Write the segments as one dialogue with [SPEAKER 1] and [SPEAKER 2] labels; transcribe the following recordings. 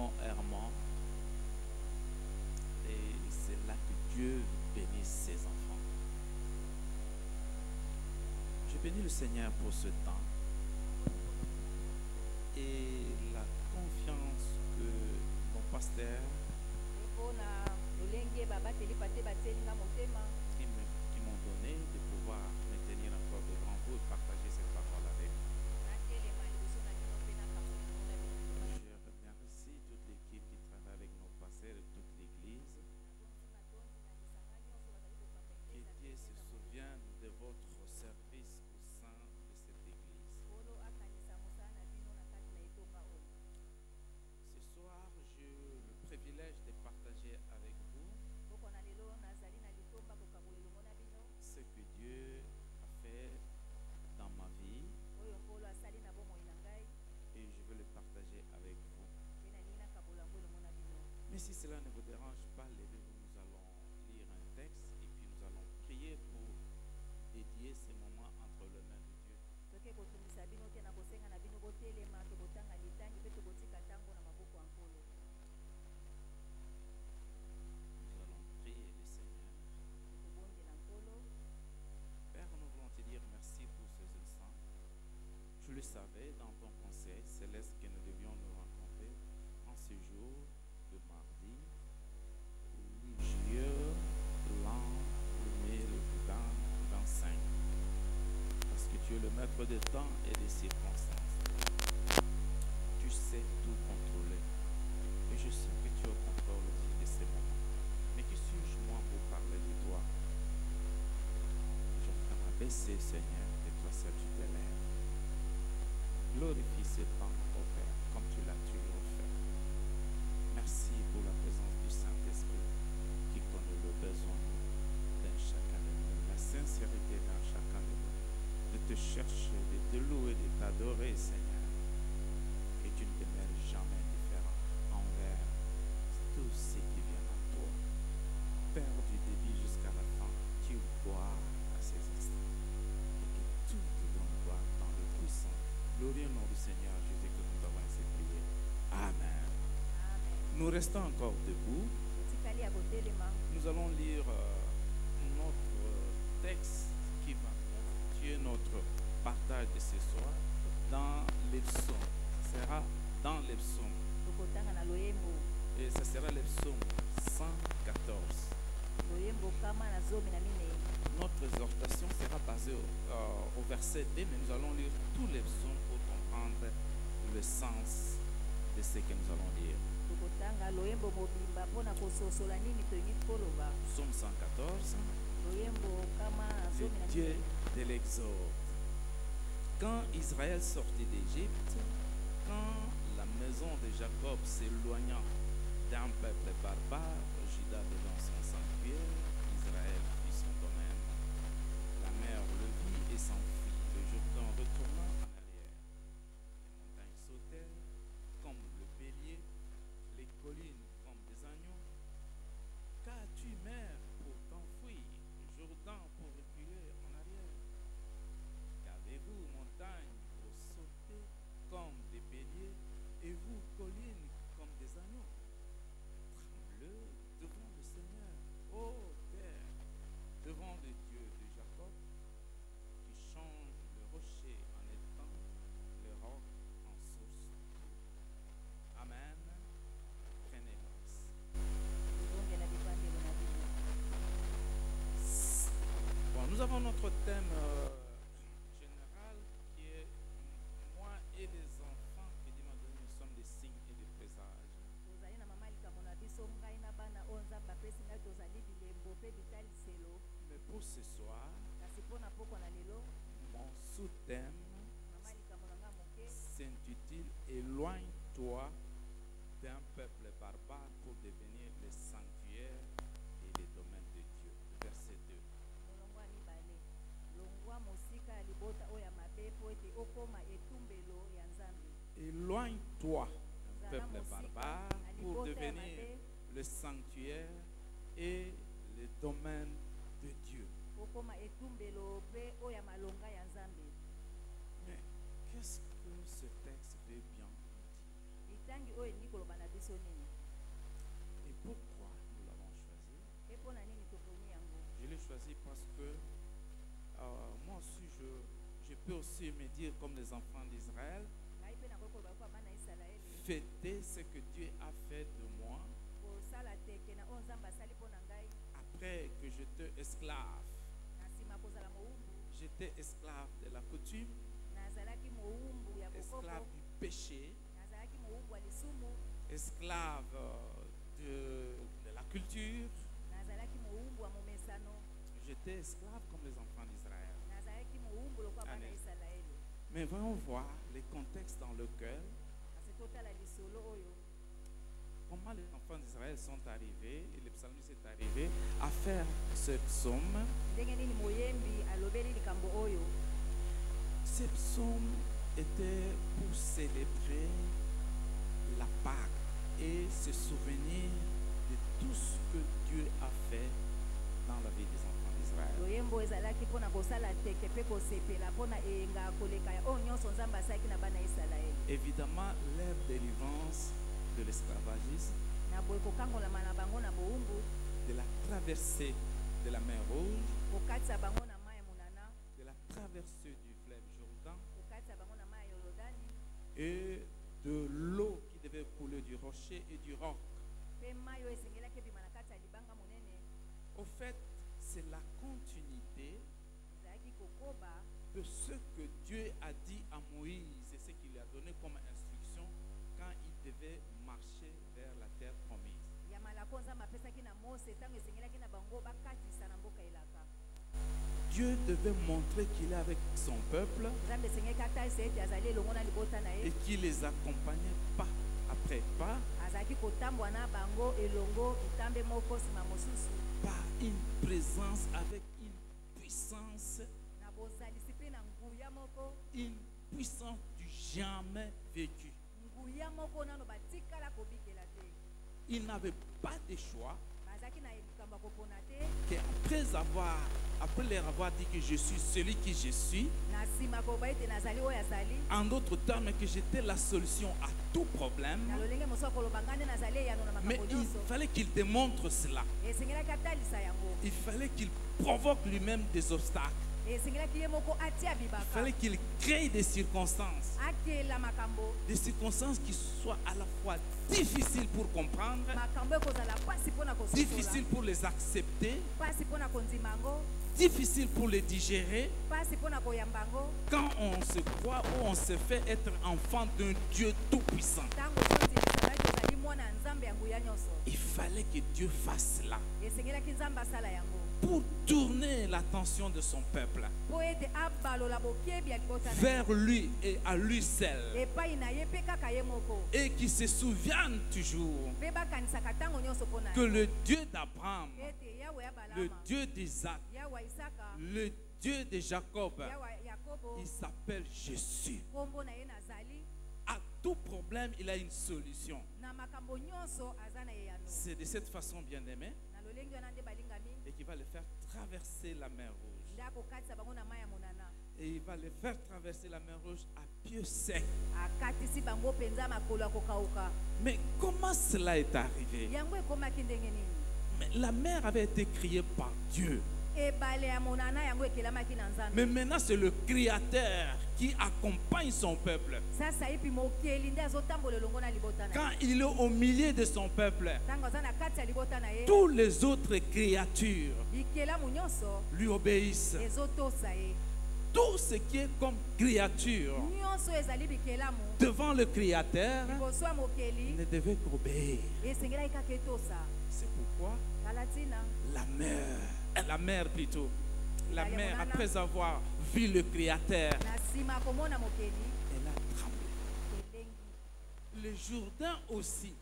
[SPEAKER 1] nom Hermon. Et c'est là que Dieu bénisse ses enfants. Je bénis le Seigneur pour ce temps et la confiance que mon pasteur qui m'ont donné de pouvoir me tenir encore devant vous et partager cette parole avec vous. Je remercie toute l'équipe qui travaille avec nos pasteurs et toute l'église. Que Dieu se souvienne de votre service au sein de cette église. Ce soir, j'ai le privilège de partager avec vous ce que Dieu a fait dans ma vie et je veux le partager avec vous. Mais si cela ne vous dérange pas, levez-vous, nous allons lire un texte et puis nous allons prier pour dédier ces moments entre les mains de Dieu. Nous allons prier le Seigneur. Père, nous voulons te dire merci pour ces instants. Tu le savais dans ton conseil céleste que nous devions nous rencontrer en ce jour de mardi 8 juillet l'an 2025. Parce que tu es le maître des temps et des circonstances. Tu sais tout contrôler. Et je sais que tu es au contrôle aussi de ces moments. Mais que suis-je moi pour parler de toi? Je vais m'abaisser, Seigneur, et toi seul tu t'élèves. Glorifie ce temps, ô Père, comme tu l'as toujours fait. Merci pour la présence du Saint-Esprit qui connaît le besoin d'un chacun de nous, la sincérité d'un chacun de nous, de te chercher, de te louer, de t'adorer, Seigneur. Et tu ne demeures jamais indifférent envers tout ce qui vient à toi. Père, du début jusqu'à la fin, tu gloire à ces instants. Et que tout te donne gloire dans le puissant, glorieux nom du Seigneur Jésus que nous avons ainsi prié. Amen. Nous restons encore debout. Nous allons lire notre texte qui va constituer notre partage de ce soir dans les psaumes. Ça sera dans les psaumes. Et ça sera les psaumes 114. Notre exhortation sera basée au verset 2, mais nous allons lire tous les psaumes pour comprendre le sens de ce que nous allons lire. Psaume 114, le Dieu de l'Exode. Quand Israël sortit d'Égypte, quand la maison de Jacob s'éloigna d'un peuple barbare, Juda devint son sanctuaire, Israël fit son domaine. La mer le vit et s'enfuit, le Jourdain retourna en arrière. Les montagnes sautèrent comme le bélier, les collines comme des agneaux. Qu'as-tu, mer, pour t'enfuir, Jourdain pour reculer en arrière? Qu'avez-vous, montagne, pour sauter comme des béliers, et vous, collines, comme des agneaux? Tremblez devant le Seigneur, ô terre, devant le Dieu de Jacob, qui change le rocher en étang, le roc en source d'eau. Amen. Prenez place. Bon, nous avons notre thème général qui est moi et les enfants que Dieu m'a donné, nous sommes des signes et des présages. Mais pour ce soir, mon sous-thème s'intitule Éloigne-toi d'un peuple barbare pour devenir le sanctuaire et les domaines de Dieu. Verset 2. Éloigne-toi d'un peuple barbare pour devenir le sanctuaire et les domaines de Dieu. Mais qu'est-ce que ce texte veut bien nous dire? Et pourquoi nous l'avons choisi? Je l'ai choisi parce que moi aussi, je peux aussi me dire comme les enfants d'Israël, fêter ce que Dieu a fait de moi après que j'étais esclave. J'étais esclave de la coutume, esclave du péché, esclave de la culture. J'étais esclave comme les enfants d'Israël. Mais voyons voir les contextes dans lequel comment les enfants d'Israël sont arrivés et le psalmiste est arrivé à faire ce psaume. Ce psaume était pour célébrer la Pâque et se souvenir de tout ce que Dieu a fait dans la vie des enfants d'Israël. Évidemment, leur délivrance de l'esclavagisme, de la traversée de la mer Rouge, de la traversée du fleuve Jourdain et de l'eau qui devait couler du rocher et du roc. Au fait, c'est la continuité de ce que Dieu a dit à Moïse et ce qu'il lui a donné comme instruction quand il devait marcher vers la terre promise. Dieu devait montrer qu'il est avec son peuple et qu'il les accompagnait pas après pas par une présence avec une puissance du jamais vécu. Il n'avait pas de choix après leur avoir dit que je suis celui qui je suis, en d'autres termes que j'étais la solution à tout problème, mais il fallait qu'il démontre cela. Il fallait qu'il provoque lui-même des obstacles. Il fallait qu'il crée des circonstances qui soient à la fois difficiles pour comprendre, difficiles pour les accepter, difficiles pour les digérer, quand on se croit ou on se fait être enfant d'un Dieu tout-puissant. Il fallait que Dieu fasse cela pour tourner l'attention de son peuple vers lui et à lui seul, et qui se souviennent toujours que le Dieu d'Abraham, le Dieu d'Isaac, le Dieu de Jacob, il s'appelle Jésus. À tout problème, il a une solution. C'est de cette façon, bien aimé, et qui va le faire traverser la mer Rouge. Et il va le faire traverser la mer Rouge à pied sec. Mais comment cela est arrivé? Mais la mer avait été créée par Dieu. Mais maintenant, c'est le Créateur qui accompagne son peuple. Quand il est au milieu de son peuple, toutes les autres créatures lui obéissent. Tout ce qui est comme créature devant le Créateur ne devait qu'obéir. C'est pourquoi la mère plutôt, après avoir vu le Créateur, elle a tremblé. Le Jourdain aussi,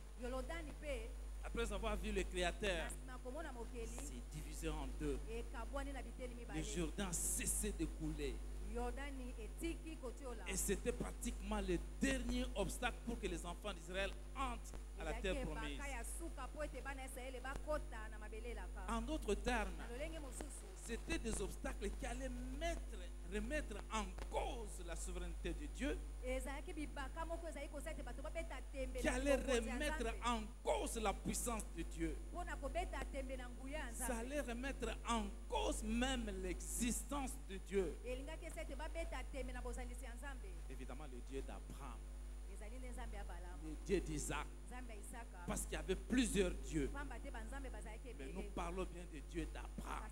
[SPEAKER 1] après avoir vu le Créateur, s'est divisé en deux. Le Jourdain cessait de couler. Et c'était pratiquement le dernier obstacle pour que les enfants d'Israël entrent à la terre promise. En d'autres termes, c'était des obstacles qui allaient mettre remettre en cause la souveraineté de Dieu, qui allait remettre en cause la puissance de Dieu. Ça allait remettre en cause même l'existence de Dieu. Évidemment, le Dieu d'Abraham, le Dieu d'Isaac, parce qu'il y avait plusieurs dieux. Mais nous parlons bien du Dieu d'Abraham.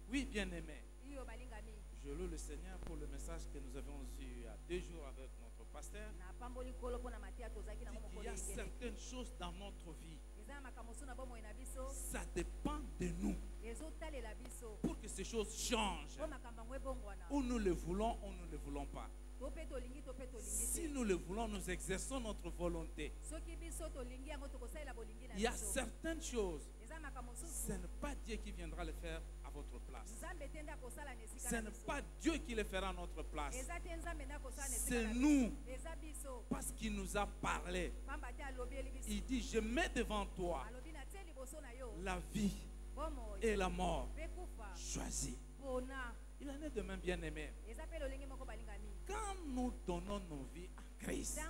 [SPEAKER 1] Oui, bien-aimé. Je loue le Seigneur pour le message que nous avons eu il y a 2 jours avec notre pasteur. Il y a certaines choses dans notre vie. Ça dépend de nous. Pour que ces choses changent. Ou nous le voulons ou nous ne le voulons pas. Si nous le voulons, nous exerçons notre volonté. Il y a certaines choses. Ce n'est pas Dieu qui viendra le faire à votre place. Ce n'est pas Dieu qui le fera à notre place. C'est nous. Parce qu'il nous a parlé. Il dit, je mets devant toi la vie et la mort. Choisis. Il en est de même, bien-aimé. Quand nous donnons nos vies à Christ,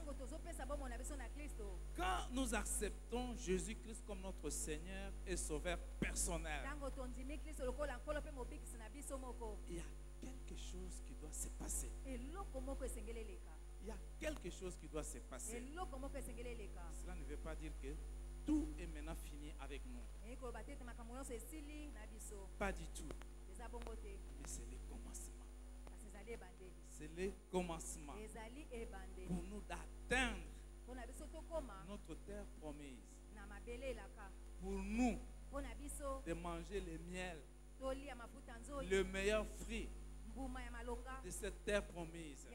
[SPEAKER 1] quand nous acceptons Jésus-Christ comme notre Seigneur et Sauveur personnel, il y a quelque chose qui doit se passer. Il y a quelque chose qui doit se passer. Cela ne veut pas dire que tout est maintenant fini avec nous. Pas du tout. Mais c'est le commencement. C'est le commencement pour nous d'atteindre notre terre promise. Pour nous de manger le miel, le meilleur fruit de cette terre promise.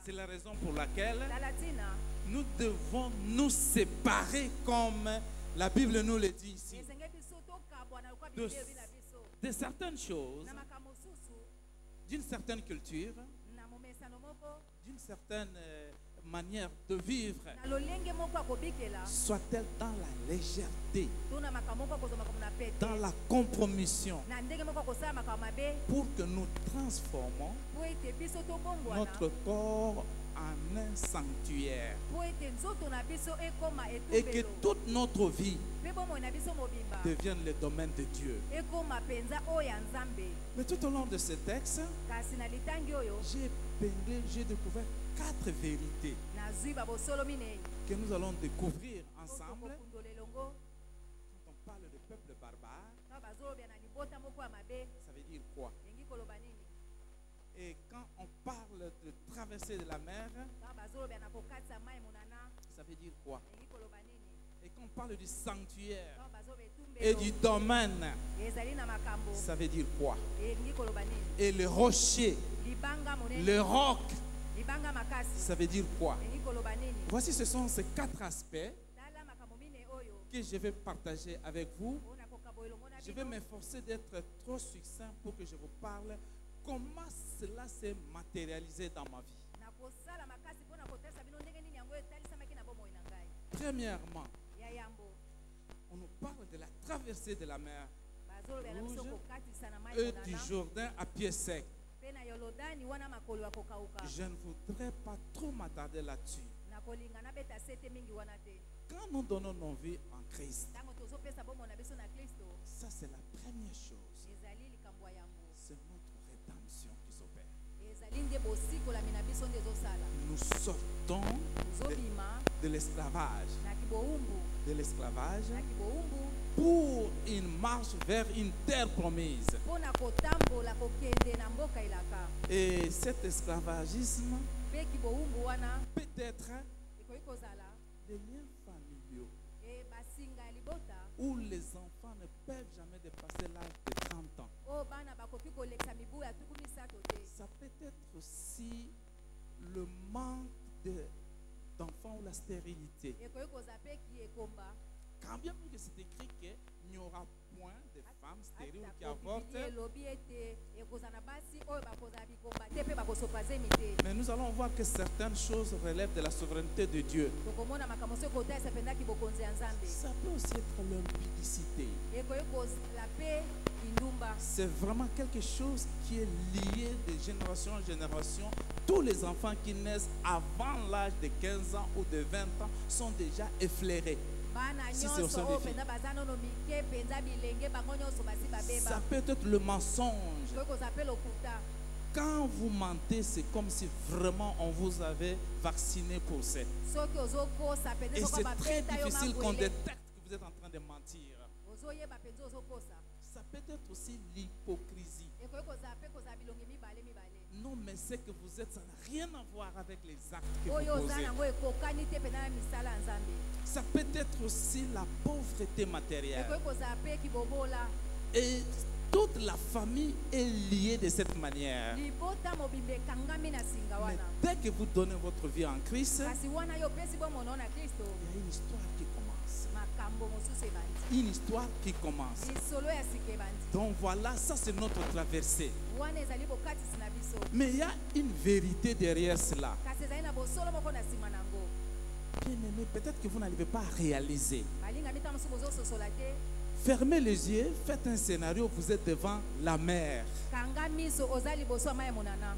[SPEAKER 1] C'est la raison pour laquelle nous devons nous séparer comme la Bible nous le dit ici. De certaines choses, d'une certaine culture, d'une certaine manière de vivre, soit-elle dans la légèreté, dans la compromission, pour que nous transformons notre corps en un sanctuaire et que toute notre vie devienne le domaine de Dieu. Mais tout au long de ce texte, j'ai découvert 4 vérités que nous allons découvrir ensemble. Quand on parle de peuple barbare, ça veut dire quoi? Et quand on parle de traversée de la mer, ça veut dire quoi? Et quand on parle du sanctuaire et du domaine, ça veut dire quoi? Et le rocher, le roc, ça veut dire quoi? Voici, ce sont ces 4 aspects que je vais partager avec vous. Je vais m'efforcer d'être trop succinct pour que je vous parle comment cela s'est matérialisé dans ma vie. Premièrement, on nous parle de la traversée de la mer Rouge et du Jourdain à pied sec. Je ne voudrais pas trop m'attarder là-dessus. Quand nous donnons nos vies en Christ, ça c'est la première chose. C'est notre rédemption qui s'opère. Nous sortons de l'esclavage. Pour une marche vers une terre promise. Et cet esclavagisme peut être des liens familiaux où les enfants ne peuvent jamais dépasser l'âge de 30 ans. Ça peut être aussi le manque d'enfants ou la stérilité. Quand bien vu que c'est écrit qu'il n'y aura point de femmes stériles qui avortent. Mais nous allons voir que certaines choses relèvent de la souveraineté de Dieu. Ça peut aussi être l'impudicité. C'est vraiment quelque chose qui est lié de génération en génération. Tous les enfants qui naissent avant l'âge de 15 ans ou de 20 ans sont déjà effleurés. Si ce sont des filles. Ça peut être le mensonge. Quand vous mentez, c'est comme si vraiment on vous avait vacciné pour ça. Et c'est très difficile qu'on détecte que vous êtes en train de mentir. Ça peut être aussi l'hypocrisie. Non, mais c'est que vous êtes, ça n'a rien à voir avec les actes que vous posez. Ça peut être aussi la pauvreté matérielle. Et toute la famille est liée de cette manière. Mais dès que vous donnez votre vie en Christ, il y a une histoire qui commence. Une histoire qui commence. Donc voilà, ça c'est notre traversée. Mais il y a une vérité derrière cela. Bien aimé, peut-être que vous n'arrivez pas à réaliser. Fermez les yeux, faites un scénario, vous êtes devant la mer.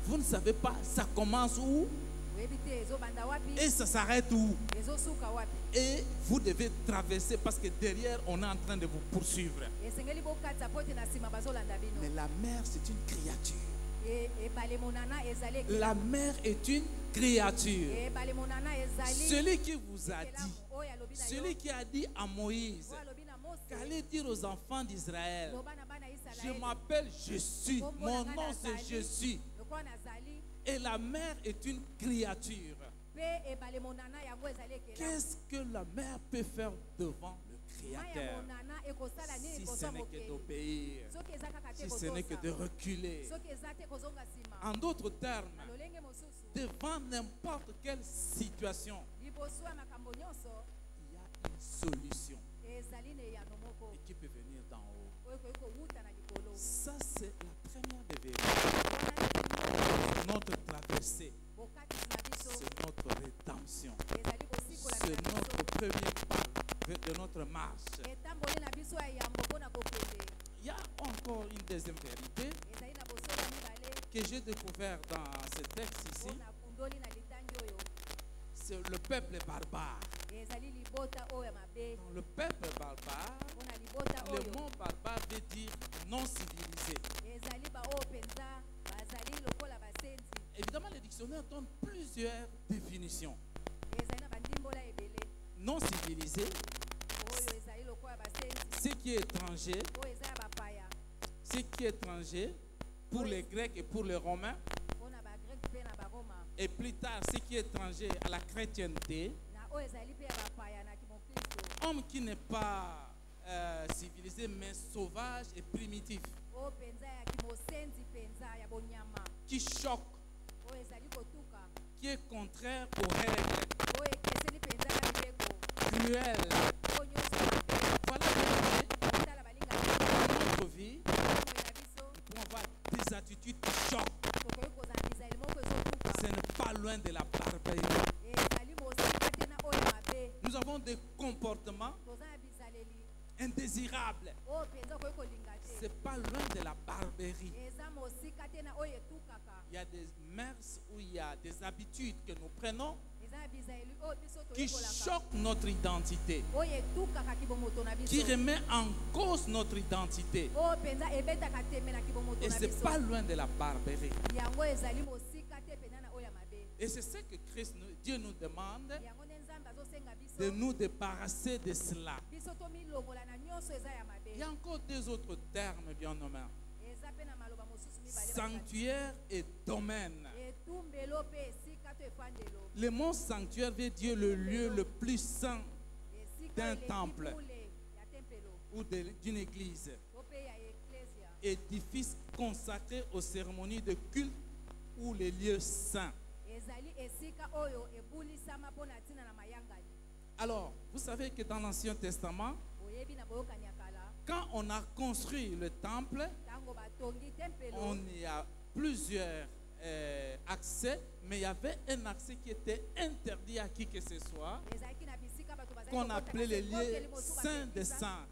[SPEAKER 1] Vous ne savez pas, ça commence où et ça s'arrête où. Et vous devez traverser parce que derrière, on est en train de vous poursuivre. Mais la mer, c'est une créature. La mer est une créature. Celui qui vous a dit, celui qui a dit à Moïse qu'allait dire aux enfants d'Israël, je m'appelle Jésus, mon nom c'est Jésus. Et la mer est une créature. Qu'est-ce que la mer peut faire devant le Créateur si ce n'est que d'obéir, si ce n'est que de reculer? En d'autres termes, devant n'importe quelle situation, il y a une solution et qui peut venir d'en haut. Ça, c'est la première des vérités. Notre traversée, c'est notre rédemption, c'est notre premier pas de notre marche. Il y a encore une deuxième vérité que j'ai découvert dans ce texte ici. C'est le peuple barbare. Dans le peuple barbare, le mot barbare veut dire non civilisé. Évidemment, le dictionnaire donne plusieurs définitions. Non civilisé, ce qui est étranger, ce qui est étranger pour les Grecs et pour les Romains, et plus tard, ce qui est étranger à la chrétienté, homme qui n'est pas civilisé mais sauvage et primitif, qui choque, qui est contraire aux règles, cruel. Voilà dans notre vie, nous pouvons avoir des attitudes qui choquent. Ce n'est pas loin de la barbarie. Nous avons des comportements indésirables. C'est pas loin de la barbarie. Il y a des mœurs où il y a des habitudes que nous prenons qui choquent notre identité, qui remet en cause notre identité. Et c'est pas loin de la barbarie. Et c'est ce que Christ, Dieu nous demande, de nous débarrasser de cela. Il y a encore deux autres termes bien nommés: sanctuaire et domaine. Le mot sanctuaire veut dire le lieu le plus saint d'un temple ou d'une église. Édifice consacré aux cérémonies de culte ou les lieux saints. Alors, vous savez que dans l'Ancien Testament, Quand on a construit le temple, on y a plusieurs accès, mais il y avait un accès qui était interdit à qui que ce soit, qu'on appelait les lieux saints des saints.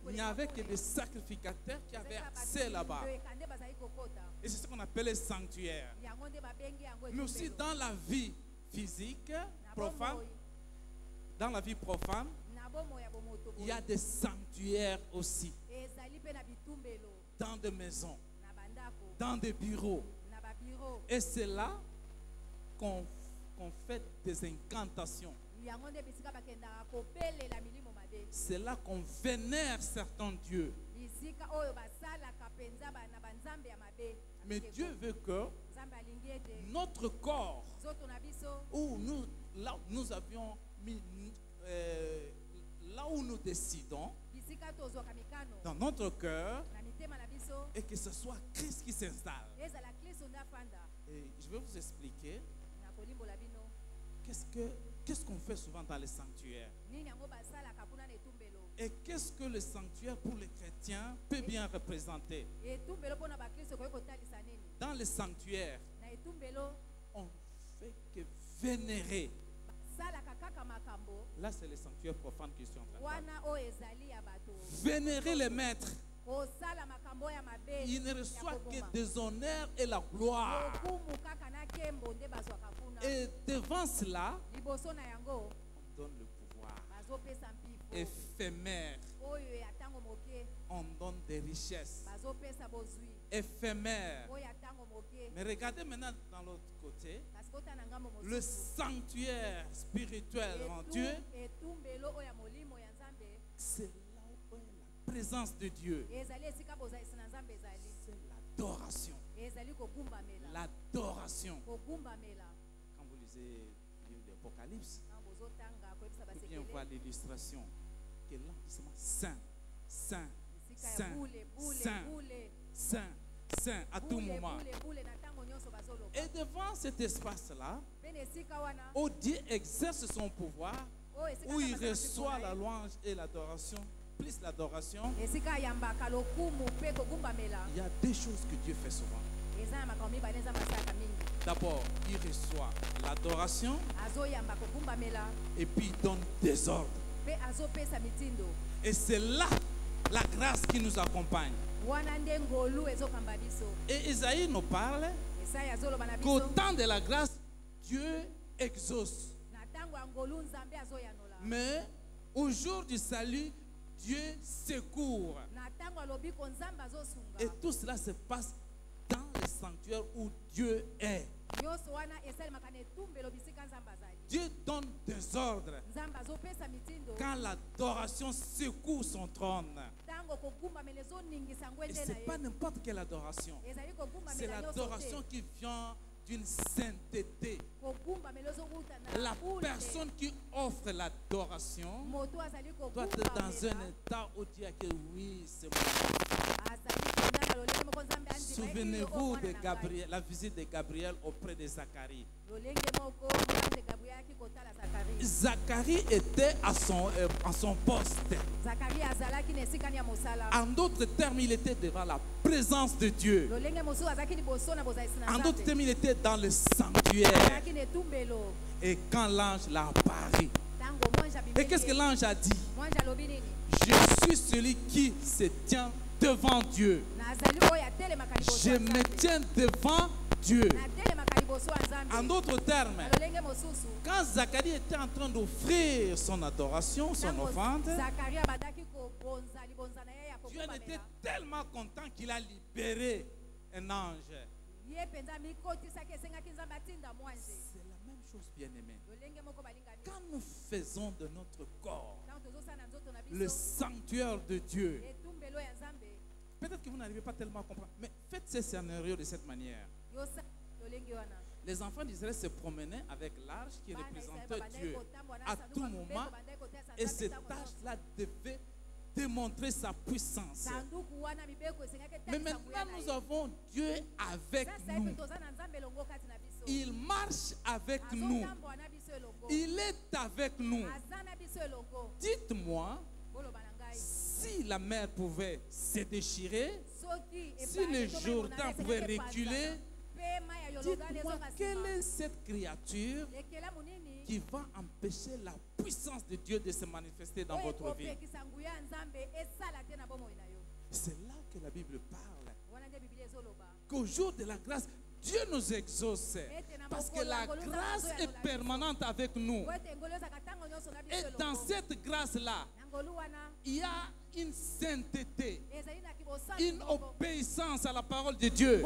[SPEAKER 1] Il n'y avait que des sacrificateurs qui avaient accès là-bas. Et c'est ce qu'on appelle les sanctuaires. Mais aussi dans la vie physique, profane, dans la vie profane, il y a des sanctuaires aussi. Dans des maisons, dans des bureaux. Et c'est là qu'on fait des incantations. C'est là qu'on vénère certains dieux. Mais Dieu veut que notre corps, où là où nous avions mis, là où nous décidons, dans notre cœur, et que ce soit Christ qui s'installe. Et je vais vous expliquer qu'est-ce qu'on fait souvent dans les sanctuaires. Et qu'est-ce que le sanctuaire pour les chrétiens peut bien représenter. Dans les sanctuaires, on fait que vénérer. Là, c'est les sanctuaires profanes qui sont en train de parler. Vénérer les maîtres. Il ne reçoit que des honneurs et la gloire. Et devant cela, on donne le pouvoir éphémère. On donne des richesses éphémères. Mais regardez maintenant dans l'autre côté, le sanctuaire spirituel en Dieu, c'est là où est la présence de Dieu. C'est l'adoration. L'adoration. Quand vous lisez le livre d'Apocalypse, vous bien voir l'illustration que là, c'est saint, saint, saint, saint, saint, saint à tout moment. Et devant cet espace-là, où Dieu exerce son pouvoir, où il reçoit la louange et l'adoration, plus l'adoration, il y a deux choses que Dieu fait souvent. D'abord, il reçoit l'adoration et puis il donne des ordres. Et c'est là la grâce qui nous accompagne. Et Isaïe nous parle qu'au temps de la grâce, Dieu exauce. Mais au jour du salut, Dieu secourt. Et tout cela se passe dans les sanctuaires où Dieu est. Dieu donne des ordres quand l'adoration secoue son trône. Et ce n'est pas n'importe quelle adoration. C'est l'adoration qui vient d'une sainteté. La personne qui offre l'adoration doit être dans un état où Dieu a dit oui, c'est moi. Souvenez-vous de Gabriel, la visite de Gabriel auprès de Zacharie. Zacharie était à son poste. En d'autres termes, il était devant la présence de Dieu. En d'autres termes, il était dans le sanctuaire. Et quand l'ange l'a apparu, et qu'est-ce que l'ange a dit? Je suis celui qui se tient devant Dieu. Je me tiens devant Dieu. En d'autres termes, quand Zacharie était en train d'offrir son adoration, son offrande, Dieu était tellement content qu'il a libéré un ange. C'est la même chose, bien-aimé. Quand nous faisons de notre corps le sanctuaire de Dieu, peut-être que vous n'arrivez pas tellement à comprendre, mais faites ces scénarios de cette manière. Les enfants d'Israël se promenaient avec l'arche qui représentait Dieu à tout moment, et cette arche-là devait démontrer sa puissance. Mais maintenant nous avons Dieu avec nous. Il marche avec nous. Il est avec nous. Dites-moi, si la mer pouvait se déchirer, si le Jourdain pouvait reculer, dites-moi, quelle est cette créature qui va empêcher la puissance de Dieu de se manifester dans votre vie? C'est là que la Bible parle. Qu'au jour de la grâce, Dieu nous exauce. Parce que la grâce est permanente avec nous. Et dans cette grâce-là, il y a une sainteté, une obéissance à la parole de Dieu.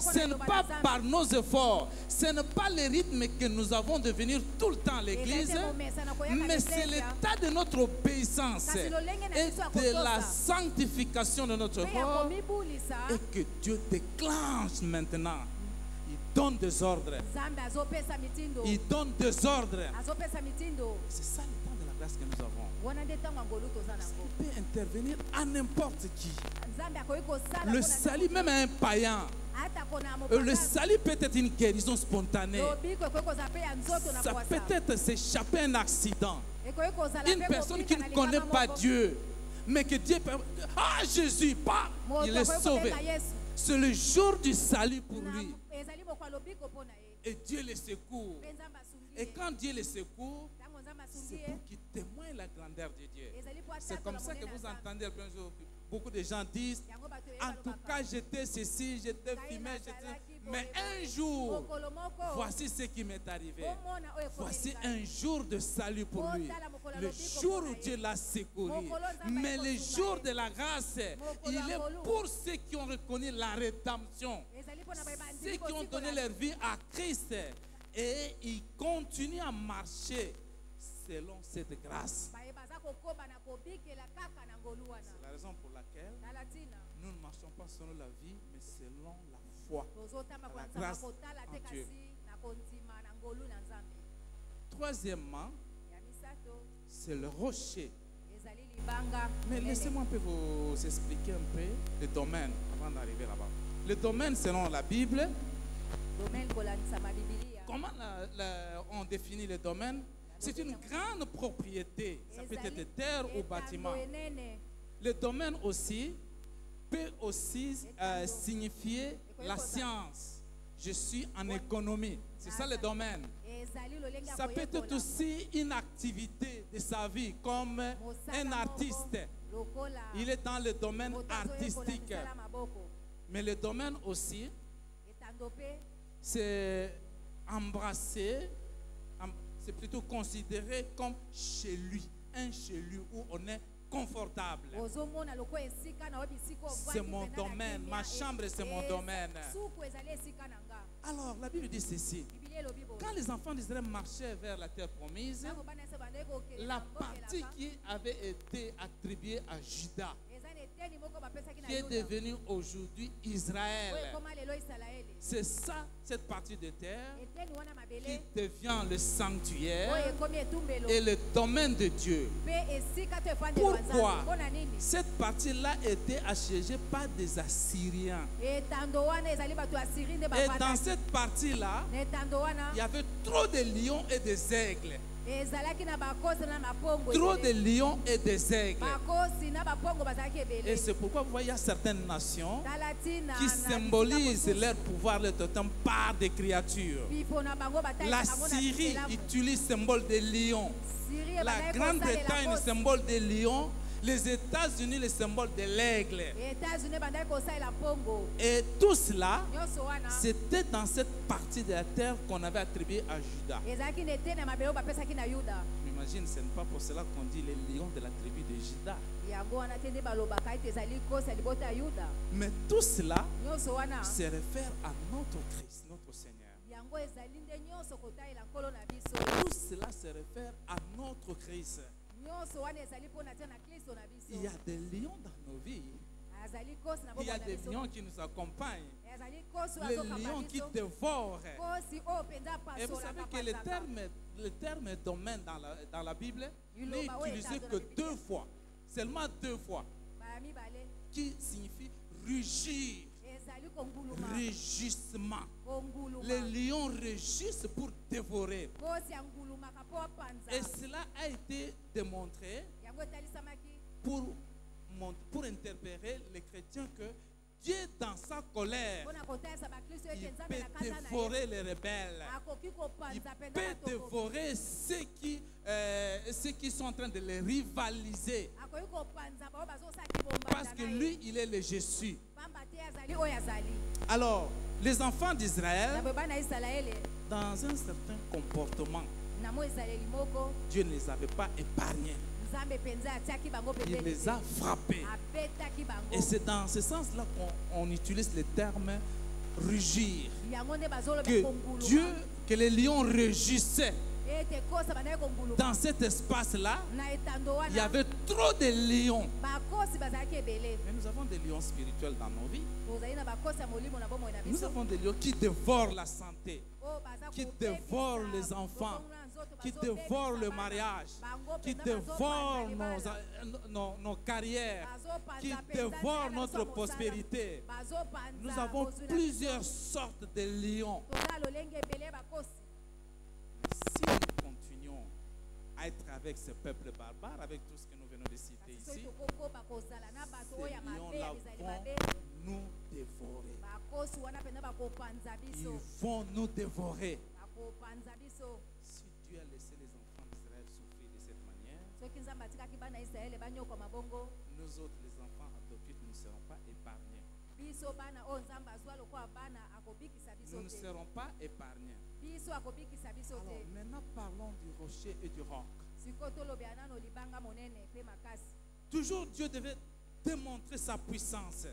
[SPEAKER 1] Ce n'est pas par nos efforts, ce n'est pas le rythme que nous avons de venir tout le temps à l'église, mais c'est l'état de notre obéissance et de la sanctification de notre corps, et que Dieu déclenche maintenant. Il donne des ordres. Il donne des ordres. C'est ça le temps de la grâce que nous avons. Il peut intervenir à n'importe qui. Le salut, même à un païen. Le salut peut être une guérison spontanée. Ça peut être s'échapper un accident. Une personne qui ne connaît pas Dieu, mais que Dieu peut... Ah, Jésus, pas, il est sauvé. C'est le jour du salut pour lui. Et Dieu le secourt. Et quand Dieu le secourt, c'est pour qu'il témoigne la grandeur de Dieu. C'est comme ça que vous entendez beaucoup de gens disent, en tout cas j'étais ceci, j'étais fumé, mais un jour, voici ce qui m'est arrivé. Voici un jour de salut pour lui. Le jour où Dieu l'a secouru. Mais le jour de la grâce, il est pour ceux qui ont reconnu la rédemption. Ceux qui ont donné leur vie à Christ. Et ils continuent à marcher selon cette grâce. C'est la raison pour laquelle nous ne marchons pas selon la vie, mais selon la foi, la grâce en Dieu. Troisièmement, c'est le rocher. Mais laissez-moi un peu vous expliquer un peu le domaine avant d'arriver là-bas. Le domaine selon la Bible. Comment on définit le domaine? C'est une grande propriété. Ça peut être de terre ou bâtiment. Le domaine aussi peut aussi signifier la science. Je suis en économie. C'est ça le domaine. Ça peut être aussi une activité de sa vie, comme un artiste. Il est dans le domaine artistique. Mais le domaine aussi, c'est embrasser, c'est plutôt considéré comme chez lui, un chez lui où on est confortable. C'est mon domaine, ma chambre c'est mon domaine. Alors la Bible dit ceci: quand les enfants d'Israël marchaient vers la terre promise, la partie qui avait été attribuée à Juda, qui est devenu aujourd'hui Israël, c'est ça, cette partie de terre qui devient le sanctuaire et le domaine de Dieu. Pourquoi? Cette partie-là était assiégée par des Assyriens. Et dans cette partie-là, il y avait trop de lions et des aigles. Trop de lions et des aigles. Et c'est pourquoi vous voyez certaines nations qui symbolisent leur pouvoir, leur totem par des créatures. La Syrie utilise le symbole des lions. La Grande-Bretagne, le symbole des lions. Les États-Unis, le symbole de l'aigle. Et tout cela, c'était dans cette partie de la terre qu'on avait attribuée à Juda. J'imagine, ce n'est pas pour cela qu'on dit les lions de la tribu de Juda. Mais tout cela se réfère à notre Christ, notre Seigneur. Tout cela se réfère à notre Christ. Il y a des lions dans nos vies. Il y a des lions qui nous accompagnent. Les lions qui dévorent. Et vous savez que le terme domaine dans la Bible n'est utilisé que 2 fois. Seulement 2 fois. Qui signifie rugir. Rugissement. Les lions rugissent pour dévorer. Et cela a été démontré pour
[SPEAKER 2] pour interpréter les chrétiens que Dieu, dans sa colère, il peut dévorer les rebelles. Il peut dévorer ceux qui sont en train de les rivaliser. Parce que lui, il est le Jésus. Alors, les enfants d'Israël, dans un certain comportement, Dieu ne les avait pas épargnés. Il les a frappés. Et c'est dans ce sens-là qu'on utilise le terme rugir. Que les lions rugissaient. Dans cet espace-là, il y avait trop de lions. Mais nous avons des lions spirituels dans nos vies. Nous avons des lions qui dévorent la santé, qui dévorent les enfants, qui dévorent le mariage, qui dévorent nos carrières, qui dévorent notre prospérité. Nous avons plusieurs sortes de lions. Si nous continuons à être avec ce peuple barbare, avec tout ce que nous venons de citer ici, ces lions-là vont nous dévorer. Ils vont nous dévorer. Si Dieu a laissé les enfants d'Israël souffrir de cette manière, nous autres, les enfants adoptifs, nous ne serons pas épargnés. Nous ne serons pas épargnés. Alors, maintenant, parlons du rocher et du roc. Toujours Dieu devait démontrer sa puissance.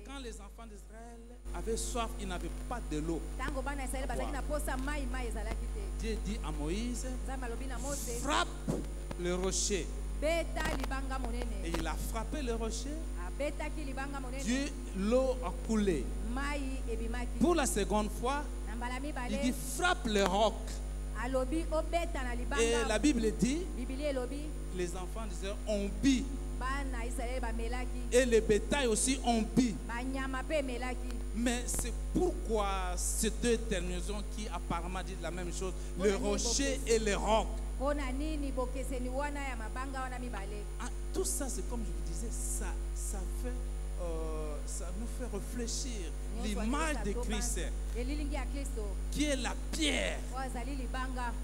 [SPEAKER 2] Quand les enfants d'Israël avaient soif, ils n'avaient pas de l'eau. Dieu dit à Moïse, frappe le rocher. Et il a frappé le rocher. Dieu, l'eau a coulé. Pour la seconde fois, il dit frappe le roc. Et la Bible dit, les enfants d'Israël ont bu. Et les bétails aussi ont bu. Mais c'est pourquoi ces deux terminaisons qui apparemment disent la même chose, le rocher et le roc. Tout ça, c'est comme je vous disais, ça nous fait réfléchir l'image de Christ, qui est la pierre.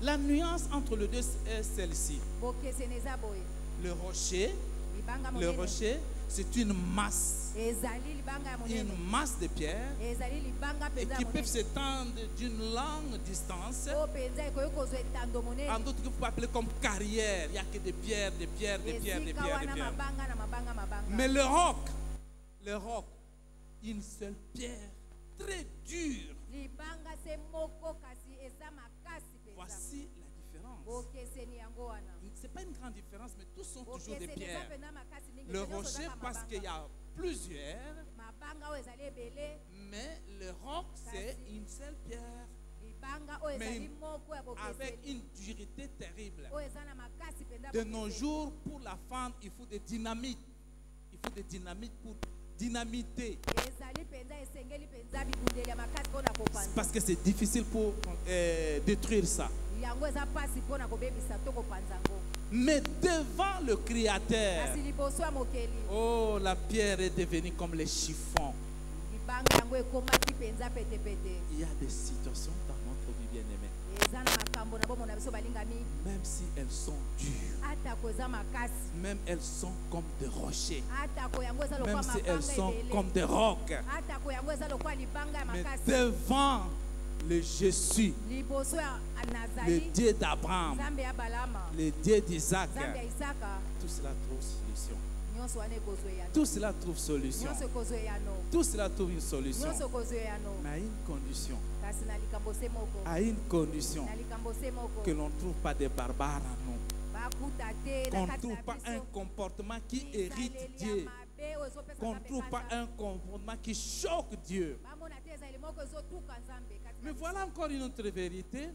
[SPEAKER 2] La nuance entre les deux est celle-ci. Le rocher, c'est une masse de pierre et qui peut s'étendre d'une longue distance. En d'autres, vous pouvez appeler comme carrière. Il n'y a que des pierres, des pierres, des pierres, des pierres, des pierres. Mais le roc, une seule pierre très dure. Voici la différence. Ce n'est pas une grande différence, mais tous sont toujours des pierres. Le rocher, parce qu'il y a plusieurs, mais le roc, c'est une seule pierre. Mais avec une dureté terrible. De nos jours, pour la femme, il faut des dynamites. Il faut des dynamites pour dynamiter. Parce que c'est difficile pour détruire ça. Mais devant le Créateur, oh, la pierre est devenue comme les chiffons. Il y a des situations dans notre vie, bien-aimée, même si elles sont dures, même elles sont comme des rochers, même si elles sont comme des rocs, mais devant le Jésus, le Dieu d'Abraham, le Dieu d'Isaac, tout cela trouve solution. Tout cela trouve solution. Tout cela trouve une solution. Mais à une condition. À une condition. Que l'on ne trouve pas des barbares en nous. Qu'on ne trouve pas un comportement qui hérite Dieu. Qu'on ne trouve pas un comportement qui choque Dieu. Mais voilà encore une autre vérité